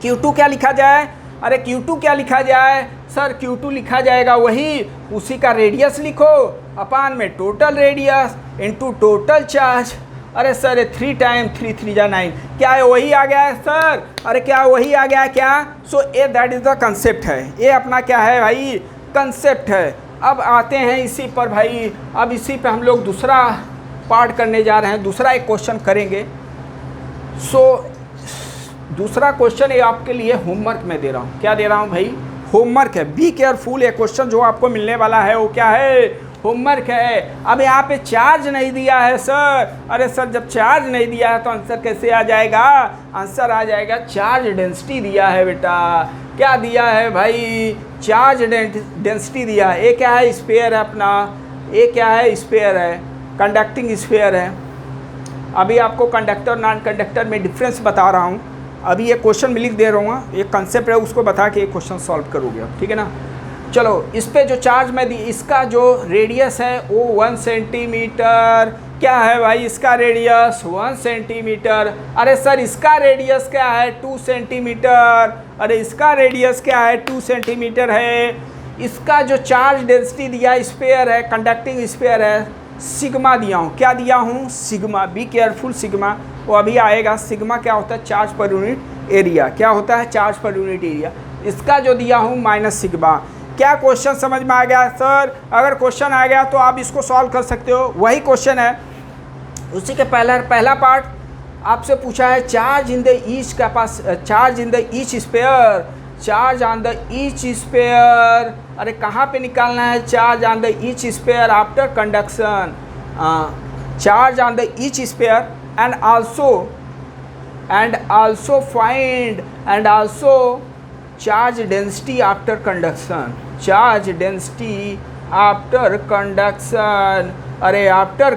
Q2 क्या लिखा जाए, अरे Q2 क्या लिखा जाए सर, Q2 लिखा जाएगा वही उसी का रेडियस लिखो अपान में total radius into total charge. अरे सर 3 टाइम 3 × 3 = 9, क्या है वही आ गया है सर, अरे क्या वही आ गया है क्या। सो ए दैट इज़ द कंसेप्ट है, ये अपना क्या है भाई कंसेप्ट है। अब आते हैं इसी पर भाई, अब इसी पे हम लोग दूसरा पार्ट करने जा रहे हैं, दूसरा एक क्वेश्चन करेंगे। सो दूसरा क्वेश्चन ये आपके लिए होमवर्क में दे रहा हूँ, क्या दे रहा हूँ भाई, होमवर्क है। बी केयरफुल, ये क्वेश्चन जो आपको मिलने वाला है वो क्या है, होमवर्क है। अब यहाँ पे चार्ज नहीं दिया है सर, अरे सर जब चार्ज नहीं दिया है तो आंसर कैसे आ जाएगा, आंसर आ जाएगा चार्ज डेंसिटी दिया है बेटा। क्या दिया है भाई, चार्ज डेंसिटी दिया है। ये क्या है, स्फीयर है अपना, ये क्या है, स्फीयर है, कंडक्टिंग स्फीयर है। अभी आपको कंडक्टर नॉन कंडक्टर में डिफरेंस बता रहा हूँ। अभी ये क्वेश्चन में लिख दे रहा हूँ, एक कंसेप्ट है उसको बता के एक क्वेश्चन सॉल्व करोगे आप, ठीक है ना। चलो इस पे जो चार्ज मैं दी, इसका जो रेडियस है वो 1 सेंटीमीटर। क्या है भाई इसका रेडियस 1 सेंटीमीटर। अरे सर इसका रेडियस क्या है 2 सेंटीमीटर। अरे इसका रेडियस क्या है 2 सेंटीमीटर है। इसका जो चार्ज डेंसिटी दिया स्फीयर है, कंडक्टिंग स्फीयर है, सिग्मा दिया हूँ। क्या दिया हूँ सिग्मा। बी केयरफुल सिग्मा, वो अभी आएगा। सिग्मा क्या होता है चार्ज पर यूनिट एरिया। क्या होता है चार्ज पर यूनिट एरिया। इसका जो दिया हूँ माइनस सिग्मा। क्या क्वेश्चन समझ में आ गया सर। अगर क्वेश्चन आ गया तो आप इसको सॉल्व कर सकते हो। वही क्वेश्चन है, उसी के पहला पार्ट आपसे पूछा है चार्ज इन द ईच कैपास, charge in the each sphere, charge on the each sphere. अरे कहाँ पे निकालना है charge on the each sphere after conduction. Charge on the each sphere and also find charge density after conduction. Charge density after conduction. अरे after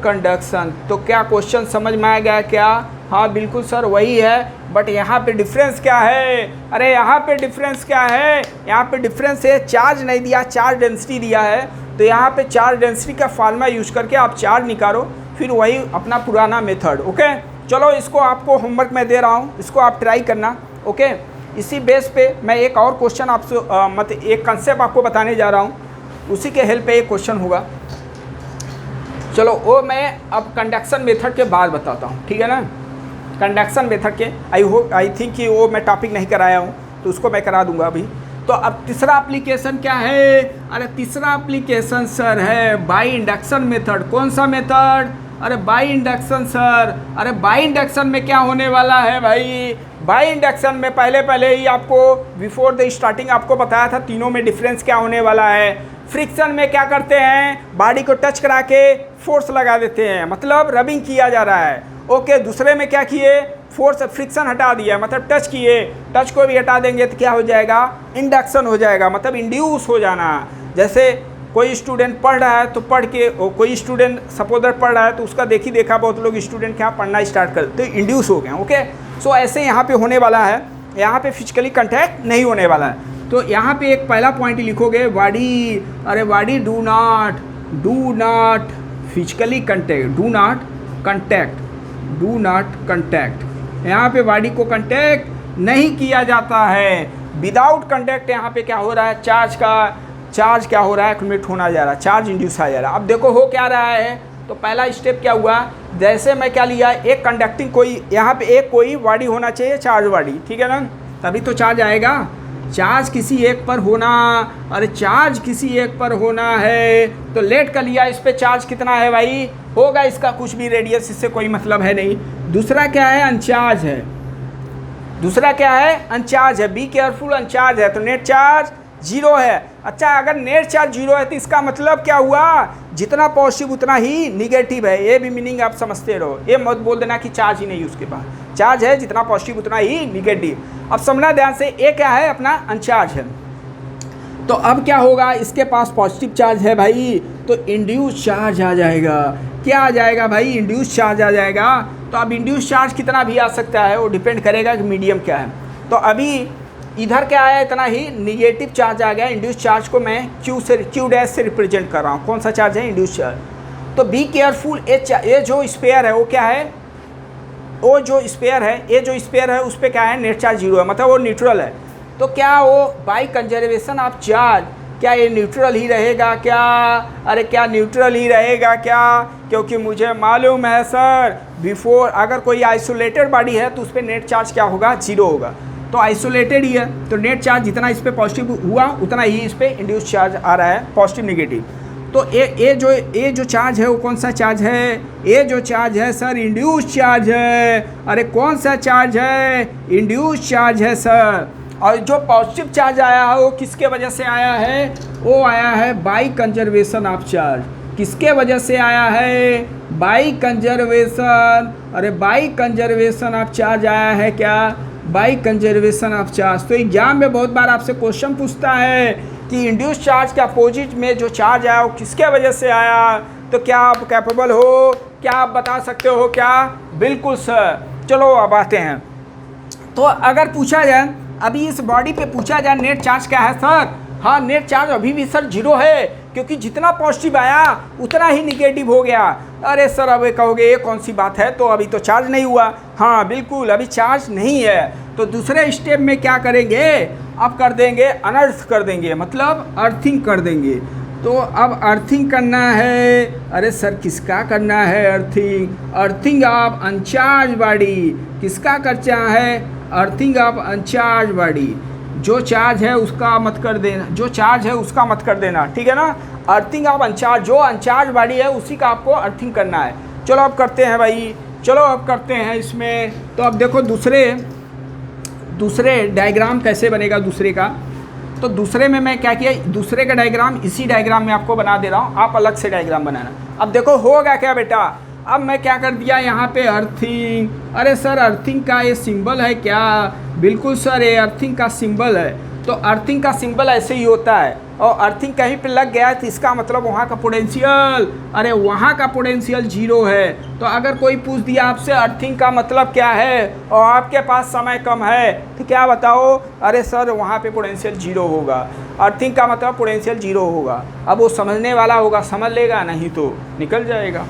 conduction. तो क्या question समझ में आ गया क्या। हाँ बिल्कुल सर वही है, बट यहाँ पे डिफरेंस क्या है। अरे यहाँ पे डिफरेंस क्या है, यहाँ पे डिफरेंस है चार्ज नहीं दिया, चार्ज डेंसिटी दिया है। तो यहाँ पे चार्ज डेंसिटी का फार्मूला यूज करके आप चार्ज निकालो, फिर वही अपना पुराना मेथड। ओके चलो इसको आपको होमवर्क में दे रहा हूँ, इसको आप ट्राई करना। ओके इसी बेस पे मैं एक और क्वेश्चन आपसे मतलब एक कंसेप्ट आपको बताने जा रहा हूँ, उसी के हेल्प पे एक क्वेश्चन होगा। चलो वो मैं अब कंडक्शन मेथड के बाद बताता हूँ, ठीक है ना। कंडक्शन मेथड के आई थिंक कि वो मैं टॉपिक नहीं कराया हूँ, तो उसको मैं करा दूंगा अभी। तो अब तीसरा एप्लीकेशन क्या है। अरे तीसरा एप्लीकेशन सर है बाई इंडक्शन मेथड। कौन सा मेथड। अरे बाई इंडक्शन सर। अरे बाई इंडक्शन में क्या होने वाला है भाई। बाई इंडक्शन में पहले ही आपको बिफोर द स्टार्टिंग आपको बताया था तीनों में डिफरेंस क्या होने वाला है। फ्रिक्शन में क्या करते हैं, बॉडी को टच करा के फोर्स लगा देते हैं, मतलब रबिंग किया जा रहा है। ओके दूसरे में क्या किए, फोर्स फ्रिक्शन हटा दिया, मतलब टच किए, टच को भी हटा देंगे तो क्या हो जाएगा, इंडक्शन हो जाएगा, मतलब इंड्यूस हो जाना। जैसे कोई स्टूडेंट पढ़ रहा है तो पढ़ के, कोई स्टूडेंट सपोजर पढ़ रहा है तो उसका देखी देखा बहुत लोग स्टूडेंट क्या पढ़ना स्टार्ट कर तो इंड्यूस हो गए। ओके सो ऐसे यहाँ पे होने वाला है, यहाँ पे फिजिकली कंटैक्ट नहीं होने वाला है। तो यहाँ पे एक पहला पॉइंट लिखोगे बॉडी। अरे body do not physically contact, do not contact. यहाँ पे बॉडी को कंटैक्ट नहीं किया जाता है। विदाउट कंटैक्ट यहाँ पे क्या हो रहा है, चार्ज क्या हो रहा है, एक्यूमुलेट होना जा रहा है, चार्ज इंड्यूस आ जा रहा है। अब देखो हो क्या रहा है, तो पहला स्टेप क्या हुआ, जैसे मैं क्या लिया, एक कंडक्टिंग कोई यहाँ पे एक कोई बॉडी होना चाहिए, चार्ज बॉडी, ठीक है ना, तभी तो चार्ज आएगा। चार्ज किसी एक पर होना, अरे चार्ज किसी एक पर होना है तो लेट का लिया, इस पे चार्ज कितना है भाई, होगा इसका कुछ भी रेडियस, इससे कोई मतलब है नहीं। दूसरा क्या है, अनचार्ज है। दूसरा क्या है, अनचार्ज है, बी केयरफुल, अनचार्ज है तो नेट चार्ज 0 है। अच्छा अगर नेट चार्ज 0 है तो इसका मतलब क्या हुआ, जितना पॉजिटिव उतना ही निगेटिव है। ये भी मीनिंग आप समझते रहो, ये मत बोल देना कि चार्ज ही नहीं उसके पास, चार्ज है, जितना पॉजिटिव उतना ही निगेटिव। अब समझना ध्यान से, ये क्या है, अपना अनचार्ज है। तो अब क्या होगा, इसके पास पॉजिटिव चार्ज है भाई, तो इंड्यूस चार्ज आ जाएगा। क्या आ जाएगा भाई, इंड्यूस चार्ज आ जाएगा। तो अब इंड्यूस चार्ज कितना भी आ सकता है, वो डिपेंड करेगा कि मीडियम क्या है। तो अभी इधर क्या आया, इतना ही निगेटिव चार्ज आ गया। इंड्यूस चार्ज को मैं क्यू डैश से रिप्रेजेंट कर रहा हूँ। कौन सा चार्ज है, इंड्यूस चार्ज। तो बी केयरफुल, ये जो स्पेयर है वो क्या है, वो जो स्पेयर है, ये जो स्पेयर है उस पर क्या है, नेट चार्ज 0 है, मतलब वो न्यूट्रल है। तो क्या वो बाई कंजर्वेशन ऑफ चार्ज, क्या ये न्यूट्रल ही रहेगा क्या, अरे क्या न्यूट्रल ही रहेगा क्या, क्योंकि मुझे मालूम है सर बिफोर अगर कोई आइसोलेटेड बॉडी है तो उस पर नेट चार्ज क्या होगा, 0 होगा। तो आइसोलेटेड ही है तो नेट चार्ज जितना इस पर पॉजिटिव हुआ उतना ही इस पर इंड्यूस चार्ज आ रहा है, पॉजिटिव निगेटिव। तो ये जो चार्ज है वो कौन सा चार्ज है, ये जो चार्ज है सर इंड्यूस चार्ज है। अरे कौन सा चार्ज है, इंड्यूस चार्ज है सर। और जो पॉजिटिव चार्ज आया है वो किसके वजह से आया है, वो आया है बाई कंजर्वेशन ऑफ चार्ज। किसके वजह से आया है, बाई कंजर्वेशन। अरे बाई कंजर्वेशन ऑफ चार्ज आया है क्या, बाई कंजर्वेशन ऑफ चार्ज। तो एग्जाम में बहुत बार आपसे क्वेश्चन पूछता है कि इंड्यूस चार्ज के अपोजिट में जो चार्ज आया वो किसके वजह से आया, तो क्या आप कैपेबल हो, क्या आप बता सकते हो क्या? बिल्कुल सर। चलो अब आते हैं, तो अगर पूछा जाए अभी इस बॉडी पे पूछा जाए नेट चार्ज क्या है सर, हाँ नेट चार्ज अभी भी सर जीरो है, क्योंकि जितना पॉजिटिव आया उतना ही निगेटिव हो गया। अरे सर अब कहोगे ये कौन सी बात है, तो अभी तो चार्ज नहीं हुआ। हाँ बिल्कुल अभी चार्ज नहीं है, तो दूसरे स्टेप में क्या करेंगे, अब कर देंगे अनर्थ कर देंगे, मतलब अर्थिंग कर देंगे। तो अब अर्थिंग करना है, अरे सर किसका करना है earthing, earthing of uncharged body, किसका करना है, अर्थिंग ऑफ अनचार्ज बॉडी, जो चार्ज है उसका मत कर देना, जो चार्ज है उसका मत कर देना, ठीक है ना। अर्थिंग ऑफ अनचार्ज, जो अनचार्ज बॉडी है उसी का आपको अर्थिंग करना है। चलो अब करते हैं भाई, चलो अब करते हैं इसमें। तो अब देखो दूसरे डायग्राम कैसे बनेगा दूसरे का, तो दूसरे में मैं क्या किया, दूसरे का डायग्राम इसी डायग्राम में आपको बना दे रहा हूँ, आप अलग से डायग्राम बनाना। अब देखो होगा क्या बेटा, अब मैं क्या कर दिया यहाँ पे अर्थिंग, अरे सर अर्थिंग का ये सिंबल है क्या, बिल्कुल सर ये अर्थिंग का सिंबल है। तो अर्थिंग का सिंबल ऐसे ही होता है, और अर्थिंग कहीं पे लग गया तो इसका मतलब वहाँ का पोटेंशियल, अरे वहाँ का पोटेंशियल जीरो है। तो अगर कोई पूछ दिया आपसे अर्थिंग का मतलब क्या है और आपके पास समय कम है, तो क्या बताओ, अरे सर वहाँ पे पोटेंशियल जीरो होगा, अर्थिंग का मतलब पोटेंशियल जीरो होगा। अब वो समझने वाला होगा समझ लेगा, नहीं तो निकल जाएगा।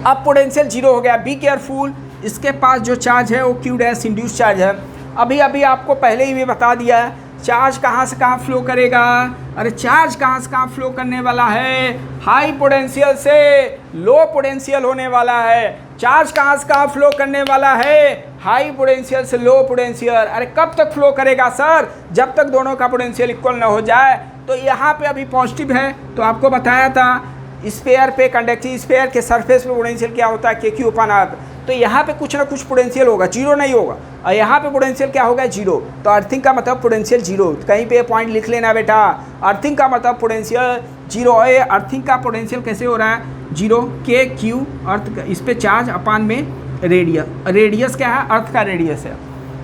अब पोटेंशियल जीरो हो गया, बी केयरफुल, इसके पास जो चार्ज है वो क्यू डैश इंड्यूस चार्ज है। अभी आपको पहले ही भी बता दिया है चार्ज कहाँ से कहाँ फ्लो करेगा, अरे चार्ज कहाँ से कहाँ फ्लो करने वाला है, हाई पोटेंशियल से लो पोटेंशियल होने वाला है। चार्ज कहाँ से कहाँ फ्लो करने वाला है, हाई पोटेंशियल से लो पोटेंशियल। अरे कब तक फ्लो करेगा सर, जब तक दोनों का पोटेंशियल इक्वल ना हो जाए। तो यहाँ पे अभी पॉजिटिव है, तो आपको बताया था स्फीयर पे, कंडक्टिंग स्फीयर के सरफेस पे पोटेंशियल क्या होता है, के क्यू अपान आर। तो यहाँ पे कुछ ना कुछ पोटेंशियल होगा, जीरो नहीं होगा, और यहाँ पे पोटेंशियल क्या होगा, जीरो। तो अर्थिंग का मतलब पोटेंशियल जीरो, कहीं पे पॉइंट लिख लेना बेटा, अर्थिंग का मतलब पोटेंशियल जीरो है। अर्थिंग का पोटेंशियल कैसे हो रहा है, जीरो, के क्यू अर्थ, इस पे चार्ज अपान में रेडियस, रेडियस क्या है, अर्थ का रेडियस है।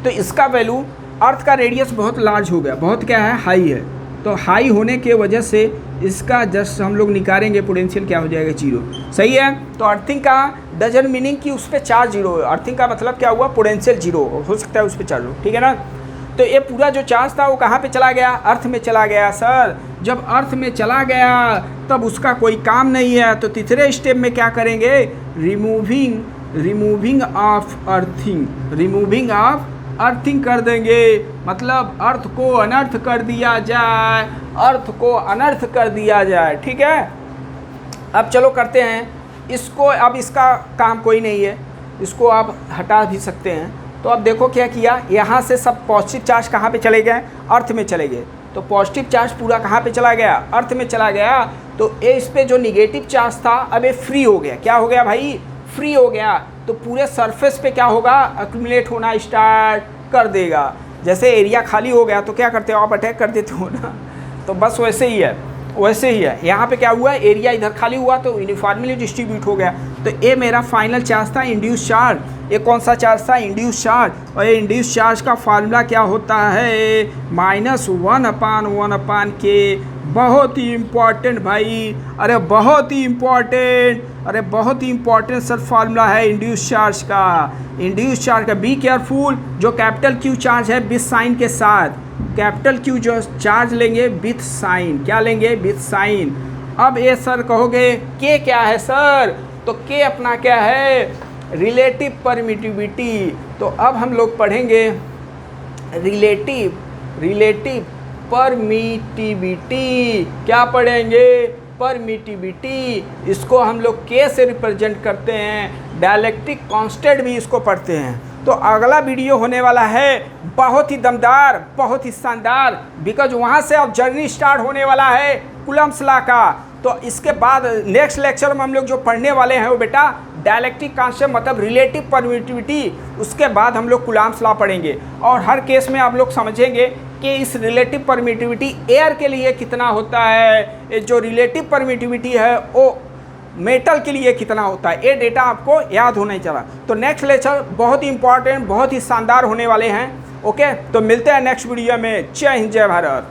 तो इसका वैल्यू, अर्थ का रेडियस बहुत लार्ज हो गया, बहुत क्या है, हाई है। तो हाई होने के वजह से इसका जस्ट हम लोग निकालेंगे, पोटेंशियल क्या हो जाएगा, जीरो। सही है। तो अर्थिंग का डजन मीनिंग कि उस पर चार्ज जीरो है, अर्थिंग का मतलब क्या हुआ, पोटेंशियल जीरो हो सकता है उस पर चार्ज हो, ठीक है ना। तो ये पूरा जो चार्ज था वो कहाँ पे चला गया, अर्थ में चला गया। सर जब अर्थ में चला गया तब उसका कोई काम नहीं है, तो तीसरे स्टेप में क्या करेंगे, removing of earthing, removing of earthing कर देंगे, मतलब अर्थ को अनर्थ कर दिया जाए, अर्थ को अनर्थ कर दिया जाए, ठीक है। अब चलो करते हैं इसको, अब इसका काम कोई नहीं है, इसको आप हटा भी सकते हैं। तो अब देखो क्या किया, यहाँ से सब पॉजिटिव चार्ज कहाँ पे चले गए, अर्थ में चले गए। तो पॉजिटिव चार्ज पूरा कहाँ पे चला गया, अर्थ में चला गया। तो ये इस पर जो निगेटिव चार्ज था अब ये फ्री हो गया, क्या हो गया भाई, फ्री हो गया। तो पूरे सरफेस पे क्या होगा, एक्यूमुलेट होना स्टार्ट कर देगा। जैसे एरिया खाली हो गया तो क्या करते हो आप, अटैक कर देते हो ना, तो बस वैसे ही है, वैसे ही है। यहाँ पे क्या हुआ, एरिया इधर खाली हुआ तो यूनिफॉर्मली डिस्ट्रीब्यूट हो गया। तो ये मेरा फाइनल चार्ज था, इंड्यूस चार्ज। ये कौन सा चार्ज था, इंड्यूस चार्ज। और ये इंड्यूस चार्ज का फार्मूला क्या होता है, -1/1/k। बहुत ही इम्पॉर्टेंट भाई, अरे बहुत ही इम्पॉर्टेंट, अरे बहुत ही इम्पॉर्टेंट सर फार्मूला है इंड्यूस चार्ज का। इंड्यूस चार्ज का बी केयरफुल, जो कैपिटल क्यू चार्ज है विथ साइन के साथ, कैपिटल क्यू जो चार्ज लेंगे विथ साइन, क्या लेंगे, विथ साइन। अब ये सर कहोगे के क्या है सर, तो के अपना क्या है, रिलेटिव परमिटिविटी। तो अब हम लोग पढ़ेंगे रिलेटिव परमिटिविटी, क्या पढ़ेंगे, परमिटिविटी। इसको हम लोग के से रिप्रेजेंट करते हैं, डायलेक्ट्रिक कांस्टेंट भी इसको पढ़ते हैं। तो अगला वीडियो होने वाला है बहुत ही दमदार, बहुत ही शानदार, बिकॉज वहाँ से अब जर्नी स्टार्ट होने वाला है कूलम्ब्स लॉ का। तो इसके बाद नेक्स्ट लेक्चर में हम लोग जो पढ़ने वाले हैं वो बेटा डायलेक्ट्रिक कांस्टेंट मतलब रिलेटिव परमिटिविटी, उसके बाद हम लोग कूलम्ब्स लॉ पढ़ेंगे। और हर केस में आप लोग समझेंगे कि इस रिलेटिव परमिटिविटी एयर के लिए कितना होता है, जो रिलेटिव परमिटिविटी है वो मेटल के लिए कितना होता है, ये डेटा आपको याद होना ही चाहिए। तो नेक्स्ट लेक्चर बहुत ही इंपॉर्टेंट, बहुत ही शानदार होने वाले हैं। ओके, तो मिलते हैं नेक्स्ट वीडियो में। जय हिंद, जय भारत।